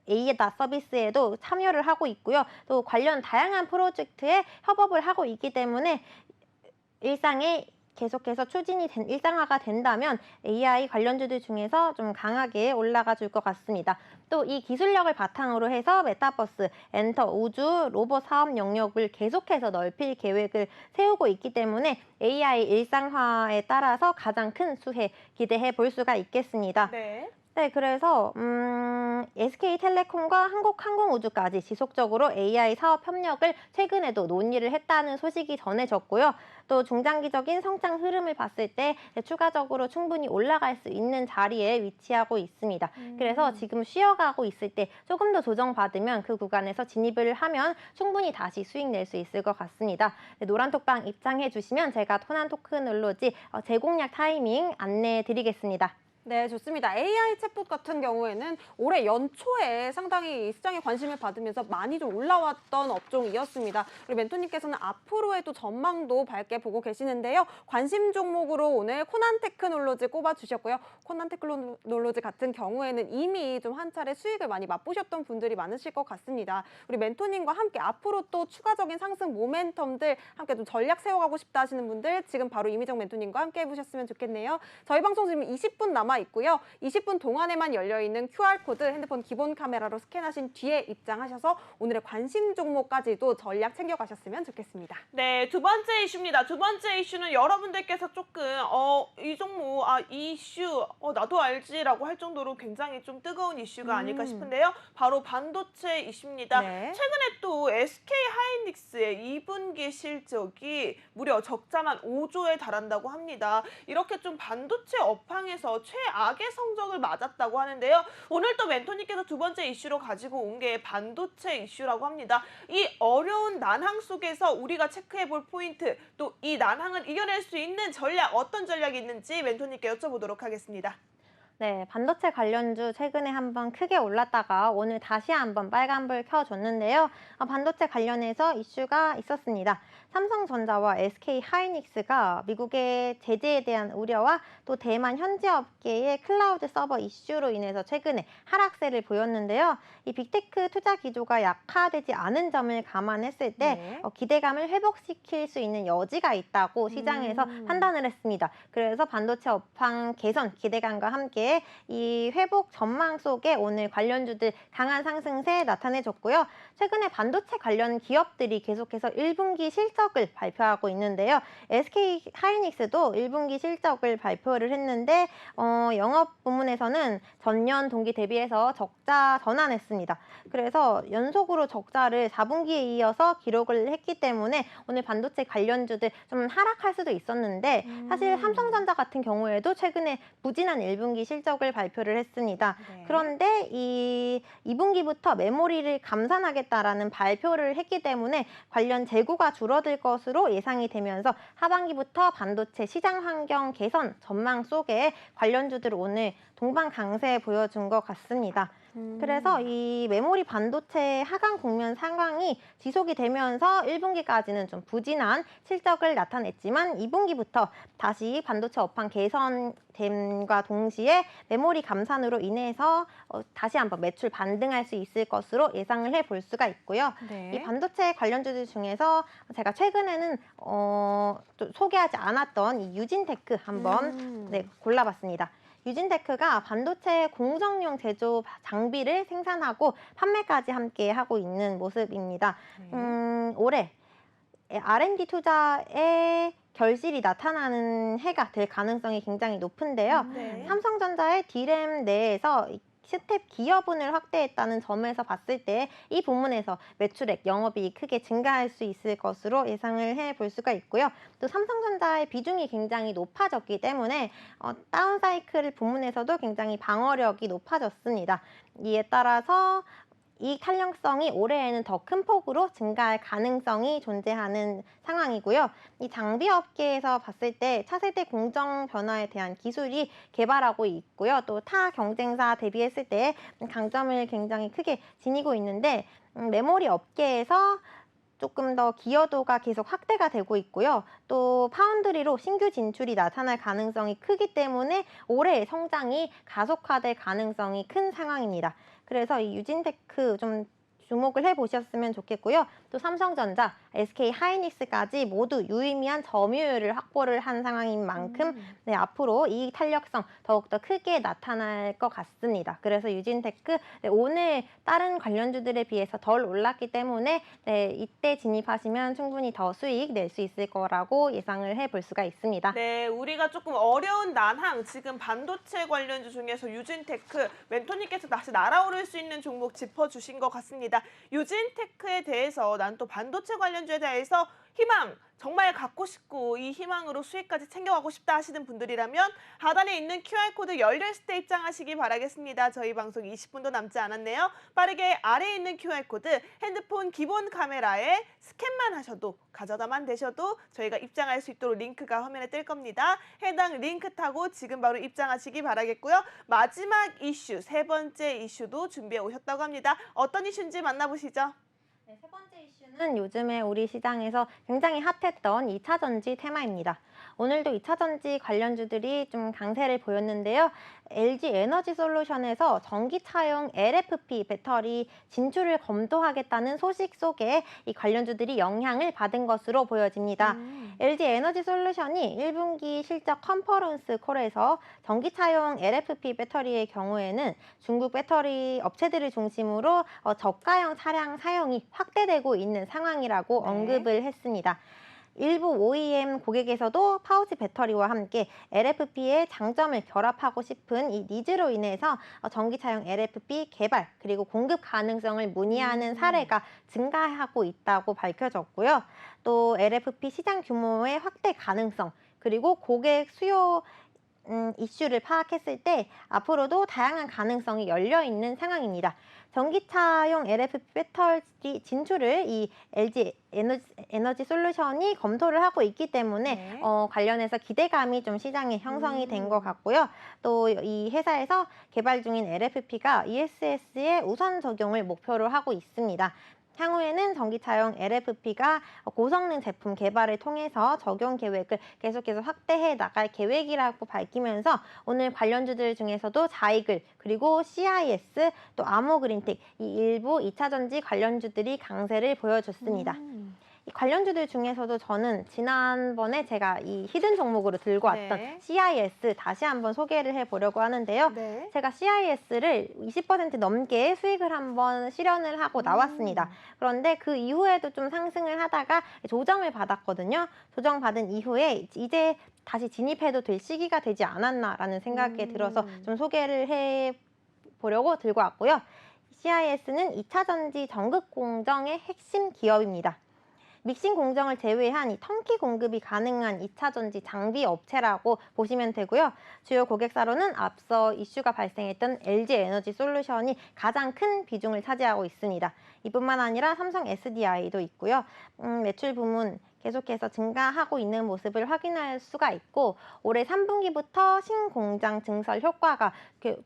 AEDA 서비스에도 참여를 하고 있고요. 또 관련 다양한 프로젝트에 협업을 하고 있기 때문에 일상에 계속해서 일상화가 된다면 AI 관련주들 중에서 좀 강하게 올라가 줄 것 같습니다. 또 이 기술력을 바탕으로 해서 메타버스, 엔터, 우주, 로봇 사업 영역을 계속해서 넓힐 계획을 세우고 있기 때문에 AI 일상화에 따라서 가장 큰 수혜 기대해 볼 수가 있겠습니다. 네. 네, 그래서 SK텔레콤과 한국항공우주까지 지속적으로 AI 사업 협력을 최근에도 논의를 했다는 소식이 전해졌고요. 또 중장기적인 성장 흐름을 봤을 때 추가적으로 충분히 올라갈 수 있는 자리에 위치하고 있습니다. 그래서 지금 쉬어가고 있을 때 조금 더 조정받으면 그 구간에서 진입을 하면 충분히 다시 수익 낼 수 있을 것 같습니다. 네, 노란톡방 입장해 주시면 제가 호난토큰올로지 제공약 타이밍 안내해 드리겠습니다. 네, 좋습니다. AI 챗봇 같은 경우에는 올해 연초에 상당히 시장에 관심을 받으면서 많이 좀 올라왔던 업종이었습니다. 우리 멘토님께서는 앞으로의 또 전망도 밝게 보고 계시는데요. 관심 종목으로 오늘 코난테크놀로지 꼽아주셨고요. 코난테크놀로지 같은 경우에는 이미 좀 한 차례 수익을 많이 맛보셨던 분들이 많으실 것 같습니다. 우리 멘토님과 함께 앞으로 또 추가적인 상승 모멘텀들 함께 좀 전략 세워가고 싶다 하시는 분들 지금 바로 이미정 멘토님과 함께 해보셨으면 좋겠네요. 저희 방송 지금 20분 남아 있고요. 20분 동안에만 열려있는 QR코드 핸드폰 기본 카메라로 스캔하신 뒤에 입장하셔서 오늘의 관심 종목까지도 전략 챙겨가셨으면 좋겠습니다. 네, 두 번째 이슈입니다. 두 번째 이슈는 여러분들께서 조금 이 종목, 이 이슈 나도 알지라고 할 정도로 굉장히 좀 뜨거운 이슈가 아닐까 싶은데요. 바로 반도체 이슈입니다. 네. 최근에 또 SK하이닉스의 2분기 실적이 무려 적자만 5조에 달한다고 합니다. 이렇게 좀 반도체 업황에서 최악의 성적을 맞았다고 하는데요. 오늘 또 멘토님께서 두 번째 이슈로 가지고 온 게 반도체 이슈라고 합니다. 이 어려운 난항 속에서 우리가 체크해볼 포인트, 또 이 난항을 이겨낼 수 있는 전략, 어떤 전략이 있는지 멘토님께 여쭤보도록 하겠습니다. 네, 반도체 관련주 최근에 한번 크게 올랐다가 오늘 다시 한번 빨간불 켜줬는데요. 반도체 관련해서 이슈가 있었습니다. 삼성전자와 SK하이닉스가 미국의 제재에 대한 우려와 또 대만 현지 업계의 클라우드 서버 이슈로 인해서 최근에 하락세를 보였는데요. 이 빅테크 투자 기조가 약화되지 않은 점을 감안했을 때 네. 기대감을 회복시킬 수 있는 여지가 있다고 시장에서 판단을 했습니다. 그래서 반도체 업황 개선 기대감과 함께 이 회복 전망 속에 오늘 관련주들 강한 상승세 나타내줬고요. 최근에 반도체 관련 기업들이 계속해서 1분기 실적을 발표하고 있는데요. SK하이닉스도 1분기 실적을 발표를 했는데 영업 부문에서는 전년 동기 대비해서 적자 전환했습니다. 그래서 연속으로 적자를 4분기에 이어서 기록을 했기 때문에 오늘 반도체 관련주들 좀 하락할 수도 있었는데 사실 삼성전자 같은 경우에도 최근에 부진한 1분기 실적을 발표를 했습니다. 네. 그런데 이 2분기부터 메모리를 감산하겠다라는 발표를 했기 때문에 관련 재고가 줄어들 것으로 예상이 되면서 하반기부터 반도체 시장 환경 개선 전망 속에 관련주들 오늘 동반 강세 보여준 것 같습니다. 그래서 이 메모리 반도체 하강 국면 상황이 지속이 되면서 1분기까지는 좀 부진한 실적을 나타냈지만 2분기부터 다시 반도체 업황 개선됨과 동시에 메모리 감산으로 인해서 다시 한번 매출 반등할 수 있을 것으로 예상을 해볼 수가 있고요. 네. 이 반도체 관련주들 중에서 제가 최근에는 또 소개하지 않았던 이 유진테크 한번 골라봤습니다. 유진테크가 반도체 공정용 제조 장비를 생산하고 판매까지 함께 하고 있는 모습입니다. 올해 R&D 투자의 결실이 나타나는 해가 될 가능성이 굉장히 높은데요. 네. 삼성전자의 D램 내에서 스텝 기여분을 확대했다는 점에서 봤을 때 이 부문에서 매출액, 영업이익이 크게 증가할 수 있을 것으로 예상을 해볼 수가 있고요. 또 삼성전자의 비중이 굉장히 높아졌기 때문에 다운사이클 부문에서도 굉장히 방어력이 높아졌습니다. 이에 따라서 이익 탄력성이 올해에는 더 큰 폭으로 증가할 가능성이 존재하는 상황이고요. 이 장비 업계에서 봤을 때 차세대 공정 변화에 대한 기술이 개발하고 있고요. 또 타 경쟁사 대비했을 때 강점을 굉장히 크게 지니고 있는데 메모리 업계에서 조금 더 기여도가 계속 확대가 되고 있고요. 또 파운드리로 신규 진출이 나타날 가능성이 크기 때문에 올해의 성장이 가속화될 가능성이 큰 상황입니다. 그래서 이 유진테크 좀 주목을 해보셨으면 좋겠고요. 또 삼성전자, SK 하이닉스까지 모두 유의미한 점유율을 확보를 한 상황인 만큼 네, 앞으로 이 탄력성 더욱더 크게 나타날 것 같습니다. 그래서 유진테크 네, 오늘 다른 관련주들에 비해서 덜 올랐기 때문에 네, 이때 진입하시면 충분히 더 수익 낼 수 있을 거라고 예상을 해볼 수가 있습니다. 네, 우리가 조금 어려운 난항, 지금 반도체 관련주 중에서 유진테크, 멘토님께서 다시 날아오를 수 있는 종목 짚어주신 것 같습니다. 유진테크에 대해서 난 또 반도체 관련주에 대해서 희망, 정말 갖고 싶고 이 희망으로 수익까지 챙겨가고 싶다 하시는 분들이라면 하단에 있는 QR코드 열려있을 때 입장하시기 바라겠습니다. 저희 방송 20분도 남지 않았네요. 빠르게 아래에 있는 QR코드 핸드폰 기본 카메라에 스캔만 하셔도 가져다만 되셔도 저희가 입장할 수 있도록 링크가 화면에 뜰 겁니다. 해당 링크 타고 지금 바로 입장하시기 바라겠고요. 마지막 이슈, 세 번째 이슈도 준비해 오셨다고 합니다. 어떤 이슈인지 만나보시죠. 네, 세 번째 이슈는 요즘에 우리 시장에서 굉장히 핫했던 2차 전지 테마입니다. 오늘도 2차 전지 관련주들이 좀 강세를 보였는데요. LG 에너지 솔루션에서 전기차용 LFP 배터리 진출을 검토하겠다는 소식 속에 이 관련주들이 영향을 받은 것으로 보여집니다. LG 에너지 솔루션이 1분기 실적 컨퍼런스 콜에서 전기차용 LFP 배터리의 경우에는 중국 배터리 업체들을 중심으로 저가형 차량 사용이 확대되고 있는 상황이라고 언급을 했습니다. 일부 OEM 고객에서도 파우치 배터리와 함께 LFP의 장점을 결합하고 싶은 이 니즈로 인해서 전기차용 LFP 개발 그리고 공급 가능성을 문의하는 사례가 증가하고 있다고 밝혀졌고요. 또 LFP 시장 규모의 확대 가능성 그리고 고객 수요 이슈를 파악했을 때 앞으로도 다양한 가능성이 열려 있는 상황입니다. 전기차용 LFP 배터리 진출을 이 LG 에너지 솔루션이 검토를 하고 있기 때문에 네. 관련해서 기대감이 좀 시장에 형성이 된 것 같고요. 또 이 회사에서 개발 중인 LFP가 ESS에 우선 적용을 목표로 하고 있습니다. 향후에는 전기차용 LFP가 고성능 제품 개발을 통해서 적용 계획을 계속해서 확대해 나갈 계획이라고 밝히면서 오늘 관련주들 중에서도 자이글 그리고 CIS 또 아모그린텍 이 일부 2차 전지 관련주들이 강세를 보여줬습니다. 이 관련주들 중에서도 저는 지난번에 제가 이 히든 종목으로 들고 왔던 네. CIS 다시 한번 소개를 해보려고 하는데요. 네. 제가 CIS를 20% 넘게 수익을 한번 실현을 하고 나왔습니다. 그런데 그 이후에도 좀 상승을 하다가 조정을 받았거든요. 조정받은 이후에 이제 다시 진입해도 될 시기가 되지 않았나라는 생각이 들어서 좀 소개를 해보려고 들고 왔고요. CIS는 2차 전지 전극 공정의 핵심 기업입니다. 믹싱 공정을 제외한 이 턴키 공급이 가능한 2차 전지 장비 업체라고 보시면 되고요. 주요 고객사로는 앞서 이슈가 발생했던 LG 에너지 솔루션이 가장 큰 비중을 차지하고 있습니다. 이뿐만 아니라 삼성 SDI도 있고요. 매출 부문 계속해서 증가하고 있는 모습을 확인할 수가 있고 올해 3분기부터 신공장 증설 효과가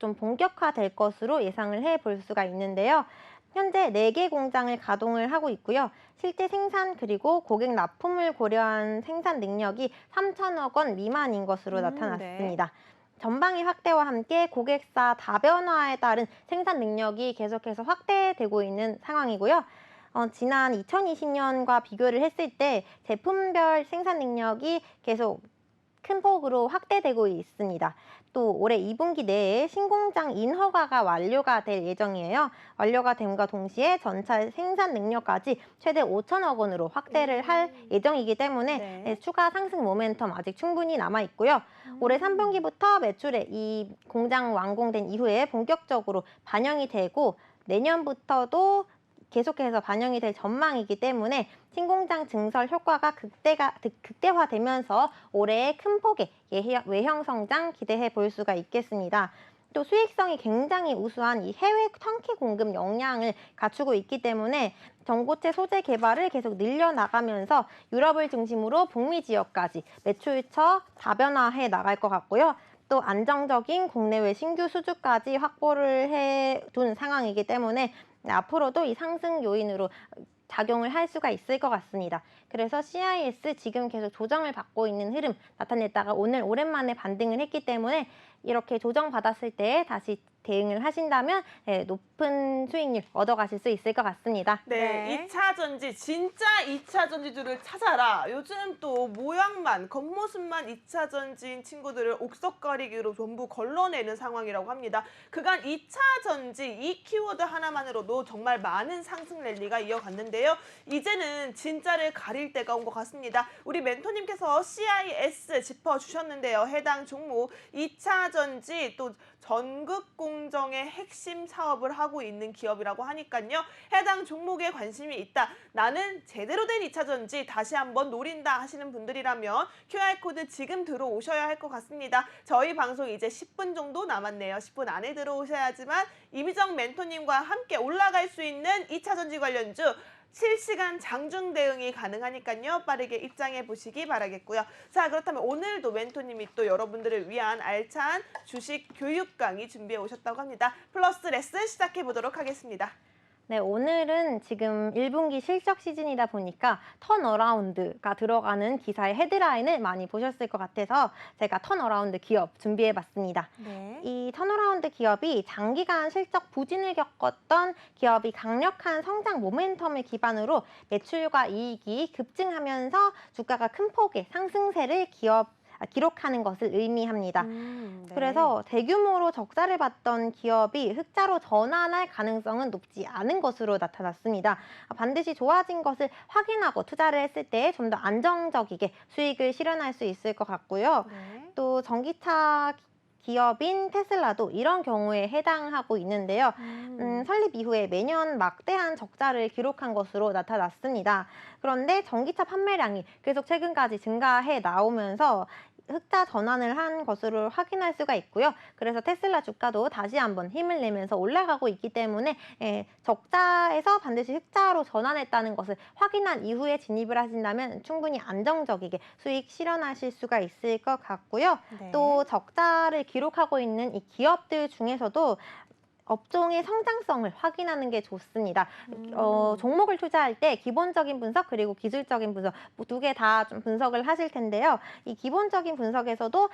좀 본격화될 것으로 예상을 해볼 수가 있는데요. 현재 4개 공장을 가동을 하고 있고요. 실제 생산 그리고 고객 납품을 고려한 생산 능력이 3천억 원 미만인 것으로 나타났습니다. 네. 전방위 확대와 함께 고객사 다변화에 따른 생산 능력이 계속해서 확대되고 있는 상황이고요. 지난 2020년과 비교를 했을 때 제품별 생산 능력이 계속 큰 폭으로 확대되고 있습니다. 또 올해 2분기 내에 신공장 인허가가 완료가 될 예정이에요. 완료가 됨과 동시에 전차 생산 능력까지 최대 5천억 원으로 확대를 할 예정이기 때문에 네. 추가 상승 모멘텀 아직 충분히 남아 있고요. 올해 3분기부터 매출에 이 공장 완공된 이후에 본격적으로 반영이 되고 내년부터도 계속해서 반영이 될 전망이기 때문에 신공장 증설 효과가 극대화되면서 올해 큰 폭의 외형 성장 기대해 볼 수가 있겠습니다. 또 수익성이 굉장히 우수한 이 해외 턴키 공급 역량을 갖추고 있기 때문에 전고체 소재 개발을 계속 늘려나가면서 유럽을 중심으로 북미 지역까지 매출처 다변화해 나갈 것 같고요. 또 안정적인 국내외 신규 수주까지 확보를 해둔 상황이기 때문에 앞으로도 이 상승 요인으로 작용을 할 수가 있을 것 같습니다. 그래서 CIS 지금 계속 조정을 받고 있는 흐름 나타냈다가 오늘 오랜만에 반등을 했기 때문에 이렇게 조정받았을 때 다시 대응을 하신다면 높은 수익률 얻어가실 수 있을 것 같습니다. 네, 네. 2차 전지, 진짜 2차 전지주를 찾아라. 요즘 또 모양만, 겉모습만 2차 전지인 친구들을 옥석가리기로 전부 걸러내는 상황이라고 합니다. 그간 2차 전지 이 키워드 하나만으로도 정말 많은 상승 랠리가 이어갔는데요. 이제는 진짜를 가릴 때가 온 것 같습니다. 우리 멘토님께서 CIS 짚어주셨는데요. 해당 종목 2차 전지 또 전극 공정의 핵심 사업을 하고 있는 기업이라고 하니까요. 해당 종목에 관심이 있다. 나는 제대로 된 2차 전지 다시 한번 노린다 하시는 분들이라면 QR코드 지금 들어오셔야 할 것 같습니다. 저희 방송 이제 10분 정도 남았네요. 10분 안에 들어오셔야지만 이미정 멘토님과 함께 올라갈 수 있는 2차 전지 관련주 실시간 장중 대응이 가능하니까요. 빠르게 입장해 보시기 바라겠고요. 자, 그렇다면 오늘도 멘토님이 또 여러분들을 위한 알찬 주식 교육 강의 준비해 오셨다고 합니다. 플러스 레슨 시작해 보도록 하겠습니다. 네, 오늘은 지금 1분기 실적 시즌이다 보니까 턴어라운드가 들어가는 기사의 헤드라인을 많이 보셨을 것 같아서 제가 턴어라운드 기업 준비해봤습니다. 네. 이 턴어라운드 기업이 장기간 실적 부진을 겪었던 기업이 강력한 성장 모멘텀을 기반으로 매출과 이익이 급증하면서 주가가 큰 폭의 상승세를 기록하는 것을 의미합니다. 네. 그래서 대규모로 적자를 봤던 기업이 흑자로 전환할 가능성은 높지 않은 것으로 나타났습니다. 반드시 좋아진 것을 확인하고 투자를 했을 때 좀 더 안정적이게 수익을 실현할 수 있을 것 같고요. 네. 또 전기차 기업인 테슬라도 이런 경우에 해당하고 있는데요. 설립 이후에 매년 막대한 적자를 기록한 것으로 나타났습니다. 그런데 전기차 판매량이 계속 최근까지 증가해 나오면서 흑자 전환을 한 것으로 확인할 수가 있고요. 그래서 테슬라 주가도 다시 한번 힘을 내면서 올라가고 있기 때문에 적자에서 반드시 흑자로 전환했다는 것을 확인한 이후에 진입을 하신다면 충분히 안정적이게 수익 실현하실 수가 있을 것 같고요. 네. 또 적자를 기록하고 있는 이 기업들 중에서도 업종의 성장성을 확인하는 게 좋습니다. 종목을 투자할 때 기본적인 분석 그리고 기술적인 분석 두 개 다 좀 분석을 하실 텐데요. 이 기본적인 분석에서도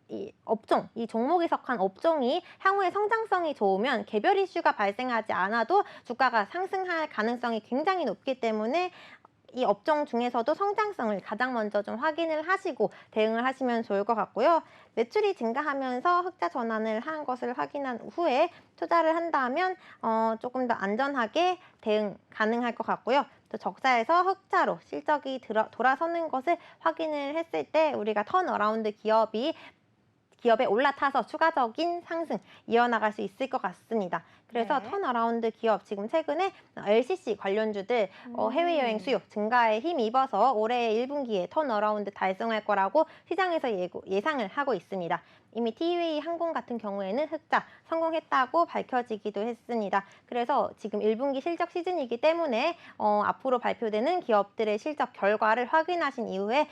이 업종, 이 종목에 속한 업종이 향후에 성장성이 좋으면 개별 이슈가 발생하지 않아도 주가가 상승할 가능성이 굉장히 높기 때문에 이 업종 중에서도 성장성을 가장 먼저 좀 확인을 하시고 대응을 하시면 좋을 것 같고요. 매출이 증가하면서 흑자 전환을 한 것을 확인한 후에 투자를 한다면 조금 더 안전하게 대응 가능할 것 같고요. 또 적자에서 흑자로 실적이 돌아서는 것을 확인을 했을 때 우리가 턴어라운드 기업에 올라타서 추가적인 상승 이어나갈 수 있을 것 같습니다. 그래서 네. 턴어라운드 기업 지금 최근에 LCC 관련주들 해외여행 수요 증가에 힘입어서 올해 1분기에 턴어라운드 달성할 거라고 시장에서 예상을 하고 있습니다. 이미 티웨이 항공 같은 경우에는 흑자 성공했다고 밝혀지기도 했습니다. 그래서 지금 1분기 실적 시즌이기 때문에 앞으로 발표되는 기업들의 실적 결과를 확인하신 이후에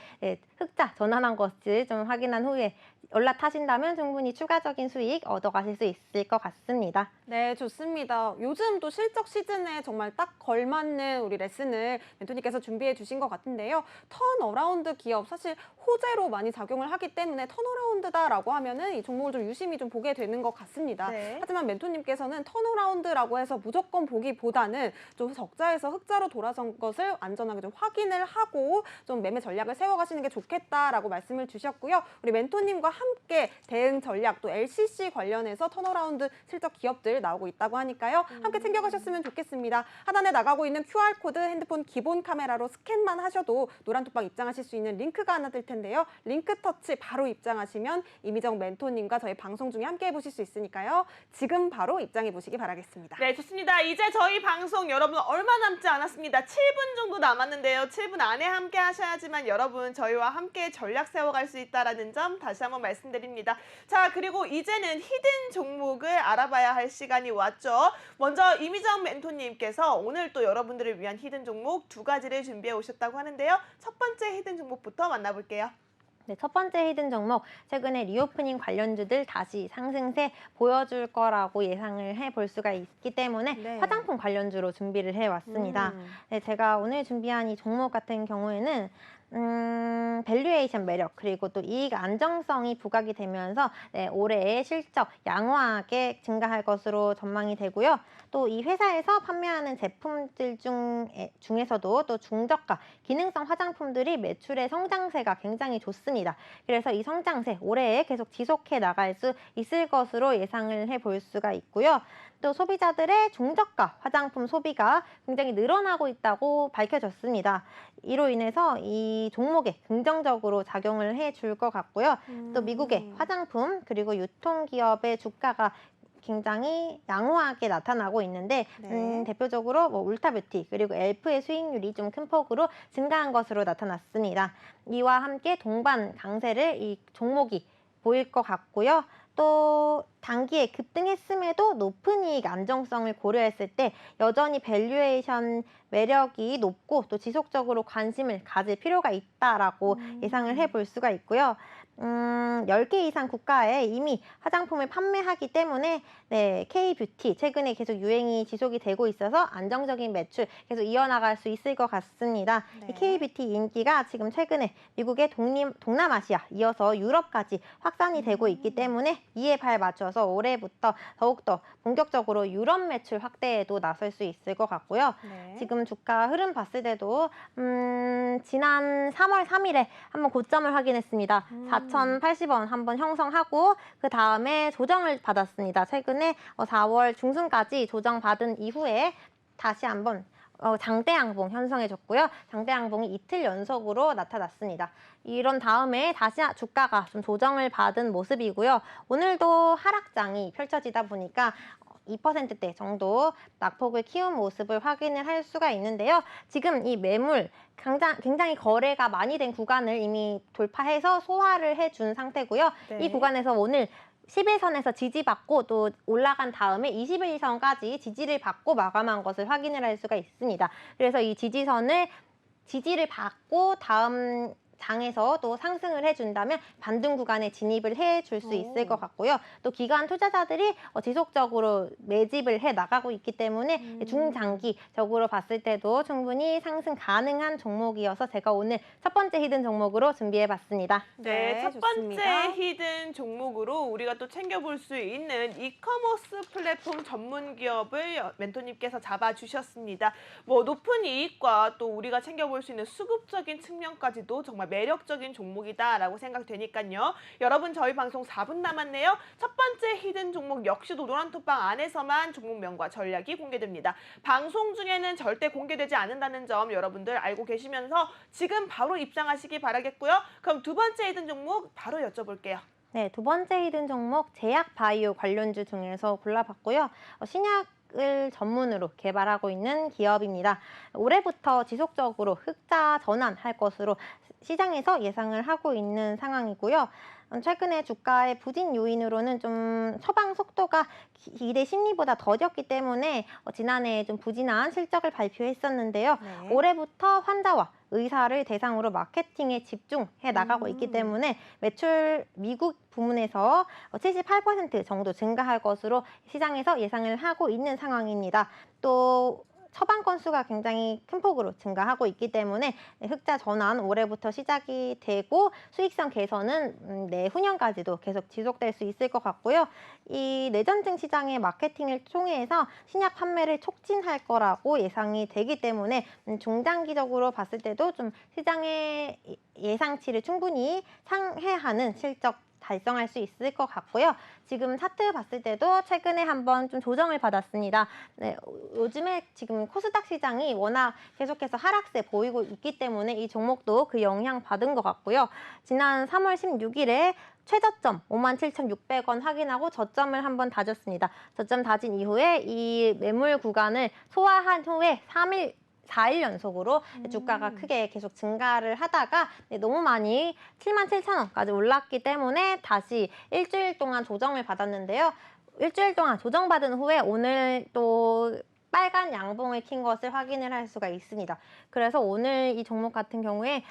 흑자 전환한 것을 좀 확인한 후에 올라타신다면 충분히 추가적인 수익 얻어가실 수 있을 것 같습니다. 네, 좋습니다. 요즘 또 실적 시즌에 정말 딱 걸맞는 우리 레슨을 멘토님께서 준비해 주신 것 같은데요. 턴어라운드 기업 사실 호재로 많이 작용을 하기 때문에 턴어라운드다라고 하면은 이 종목을 좀 유심히 좀 보게 되는 것 같습니다. 네. 하지만 멘토님께서는 턴어라운드라고 해서 무조건 보기보다는 좀 적자에서 흑자로 돌아선 것을 안전하게 좀 확인을 하고 좀 매매 전략을 세워가시는 게 좋겠다라고 말씀을 주셨고요. 우리 멘토님과 함께 대응 전략 또 LCC 관련해서 턴어라운드 실적 기업들 나오고 있다고 하니까요. 함께 챙겨가셨으면 좋겠습니다. 하단에 나가고 있는 QR코드 핸드폰 기본 카메라로 스캔만 하셔도 노란톡방 입장하실 수 있는 링크가 하나 뜰 텐데요. 링크 터치 바로 입장하시면 이미정 멘토님과 저희 방송 중에 함께 해보실 수 있으니까요. 지금 바로 입장해 보시기 바라겠습니다. 네, 좋습니다. 이제 저희 방송 여러분 얼마 남지 않았습니다. 7분 정도 남았는데요. 7분 안에 함께 하셔야지만 여러분 저희와 함께 전략 세워갈 수 있다는 점 다시 한번 말씀드립니다. 자, 그리고 이제는 히든 종목을 알아봐야 할 시간이 왔죠. 먼저 이미정 멘토님께서 오늘 또 여러분들을 위한 히든 종목 두 가지를 준비해 오셨다고 하는데요. 첫 번째 히든 종목부터 만나볼게요. 네, 첫 번째 히든 종목, 최근에 리오프닝 관련주들 다시 상승세 보여줄 거라고 예상을 해볼 수가 있기 때문에 네. 화장품 관련주로 준비를 해왔습니다. 네, 제가 오늘 준비한 이 종목 같은 경우에는 밸류에이션 매력 그리고 또 이익 안정성이 부각이 되면서 올해의 실적 양호하게 증가할 것으로 전망이 되고요. 또 이 회사에서 판매하는 제품들 중에서도 또 중저가 기능성 화장품들이 매출의 성장세가 굉장히 좋습니다. 그래서 이 성장세 올해에 계속 지속해 나갈 수 있을 것으로 예상을 해볼 수가 있고요. 또 소비자들의 중저가 화장품 소비가 굉장히 늘어나고 있다고 밝혀졌습니다. 이로 인해서 이 종목에 긍정적으로 작용을 해줄 것 같고요. 또 미국의 화장품 그리고 유통기업의 주가가 굉장히 양호하게 나타나고 있는데 네. 대표적으로 뭐 울타뷰티 그리고 엘프의 수익률이 좀 큰 폭으로 증가한 것으로 나타났습니다. 이와 함께 동반 강세를 이 종목이 보일 것 같고요. 또 단기에 급등했음에도 높은 이익 안정성을 고려했을 때 여전히 밸류에이션 매력이 높고 또 지속적으로 관심을 가질 필요가 있다라고 예상을 해볼 수가 있고요. 10개 이상 국가에 이미 화장품을 판매하기 때문에 K뷰티 최근에 계속 유행이 지속이 되고 있어서 안정적인 매출 계속 이어나갈 수 있을 것 같습니다. 네. 이 K뷰티 인기가 지금 최근에 미국의 동남아시아 이어서 유럽까지 확산이 되고 있기 때문에 이에 발맞춰서 올해부터 더욱더 본격적으로 유럽 매출 확대에도 나설 수 있을 것 같고요. 네. 지금 주가 흐름 봤을 때도 지난 3월 3일에 한번 고점을 확인했습니다. 4,080원 한번 형성하고 그 다음에 조정을 받았습니다. 최근에 4월 중순까지 조정받은 이후에 다시 한번 장대 양봉 형성해줬고요. 장대 양봉이 이틀 연속으로 나타났습니다. 이런 다음에 다시 주가가 좀 조정을 받은 모습이고요. 오늘도 하락장이 펼쳐지다 보니까 2%대 정도 낙폭을 키운 모습을 확인을 할 수가 있는데요. 지금 이 매물 굉장히 거래가 많이 된 구간을 이미 돌파해서 소화를 해준 상태고요. 네. 이 구간에서 오늘 11선에서 지지받고 또 올라간 다음에 21선까지 지지를 받고 마감한 것을 확인을 할 수가 있습니다. 그래서 이 지지를 받고 다음 장에서 또 상승을 해준다면 반등 구간에 진입을 해줄 수 있을 것 같고요. 또 기관 투자자들이 지속적으로 매집을 해 나가고 있기 때문에 중장기적으로 봤을 때도 충분히 상승 가능한 종목이어서 제가 오늘 첫 번째 히든 종목으로 준비해봤습니다. 네, 첫 좋습니다. 번째 히든 종목으로 우리가 또 챙겨볼 수 있는 이커머스 플랫폼 전문 기업을 멘토님께서 잡아주셨습니다. 뭐 높은 이익과 또 우리가 챙겨볼 수 있는 수급적인 측면까지도 정말 매력적인 종목이다라고 생각되니까요. 여러분 저희 방송 4분 남았네요. 첫 번째 히든 종목 역시도 노란톡방 안에서만 종목명과 전략이 공개됩니다. 방송 중에는 절대 공개되지 않는다는 점 여러분들 알고 계시면서 지금 바로 입장하시기 바라겠고요. 그럼 두 번째 히든 종목 바로 여쭤볼게요. 네, 두 번째 히든 종목 제약 바이오 관련주 중에서 골라봤고요. 신약을 전문으로 개발하고 있는 기업입니다. 올해부터 지속적으로 흑자 전환할 것으로 시장에서 예상을 하고 있는 상황이고요. 최근에 주가의 부진 요인으로는 좀 처방 속도가 기대 심리보다 더뎠기 때문에 지난해에 좀 부진한 실적을 발표했었는데요. 네. 올해부터 환자와 의사를 대상으로 마케팅에 집중해 나가고 있기 때문에 매출 미국 부문에서 78% 정도 증가할 것으로 시장에서 예상을 하고 있는 상황입니다. 또 처방 건수가 굉장히 큰 폭으로 증가하고 있기 때문에 흑자 전환 올해부터 시작이 되고 수익성 개선은 내후년까지도 계속 지속될 수 있을 것 같고요. 이 내전증 시장의 마케팅을 통해서 신약 판매를 촉진할 거라고 예상이 되기 때문에 중장기적으로 봤을 때도 좀 시장의 예상치를 충분히 상회하는 실적 달성할 수 있을 것 같고요. 지금 차트 봤을 때도 최근에 한번 좀 조정을 받았습니다. 네, 요즘에 지금 코스닥 시장이 워낙 계속해서 하락세 보이고 있기 때문에 이 종목도 그 영향 받은 것 같고요. 지난 3월 16일에 최저점 57,600원 확인하고 저점을 한번 다졌습니다. 저점 다진 이후에 이 매물 구간을 소화한 후에 4일 연속으로 주가가 크게 계속 증가를 하다가 너무 많이 77,000원까지 올랐기 때문에 다시 일주일 동안 조정을 받았는데요. 일주일 동안 조정받은 후에 오늘 또 빨간 양봉을 킨 것을 확인을 할 수가 있습니다. 그래서 오늘 이 종목 같은 경우에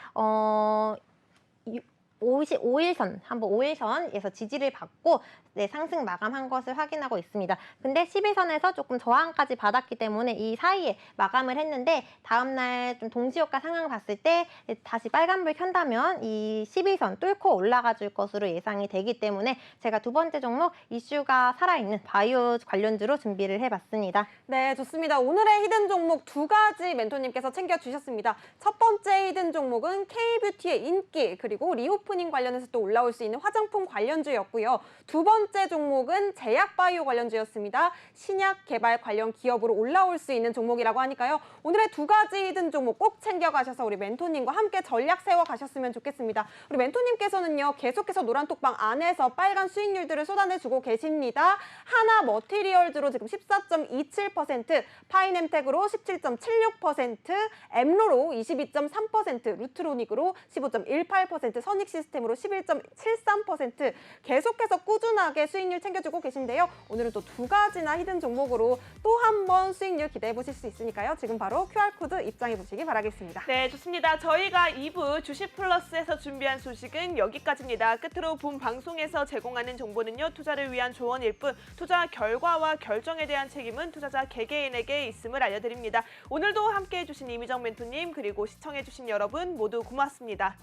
55일선, 한번 5일선에서 지지를 받고 네, 상승 마감한 것을 확인하고 있습니다. 근데 10일선에서 조금 저항까지 받았기 때문에 이 사이에 마감을 했는데 다음날 좀 동시효과 상황 봤을 때 다시 빨간불 켠다면 이 11선 뚫고 올라가 줄 것으로 예상이 되기 때문에 제가 두 번째 종목 이슈가 살아있는 바이오 관련주로 준비를 해봤습니다. 네, 좋습니다. 오늘의 히든 종목 두 가지 멘토님께서 챙겨주셨습니다. 첫 번째 히든 종목은 K뷰티의 인기, 그리고 리오프닝 관련해서 또 올라올 수 있는 화장품 관련주였고요. 두 번째 종목은 제약바이오 관련주였습니다. 신약 개발 관련 기업으로 올라올 수 있는 종목이라고 하니까요. 오늘의 두 가지 히든 종목 꼭 챙겨가셔서 우리 멘토님과 함께 전략 세워가셨으면 좋겠습니다. 우리 멘토님께서는요, 계속해서 노란톡방 안에서 빨간 수익률들을 쏟아내주고 계십니다. 하나 머티리얼즈로 지금 14.27%, 파이nem텍으로 17.76%, 엠로로 22.3%, 루트로닉으로 15.18%, 선익시스템으로 11.73% 계속해서 꾸준하게 수익률 챙겨주고 계신데요. 오늘은 또 두 가지나 히든 종목으로 또 한 번 수익률 기대해 보실 수 있으니까요. 지금 바로 QR코드 입장해 보시기 바라겠습니다. 네, 좋습니다. 저희가 2부 주식 플러스에서 준비한 소식은 여기까지입니다. 끝으로 본 방송에서 제공하는 정보는요, 투자를 위한 조언일 뿐 투자 결과와 결정에 대한 책임은 투자자 개개인에게 있음을 알려드립니다. 오늘도 함께해 주신 이미정 멘토님 그리고 시청해 주신 여러분 모두 고맙습니다.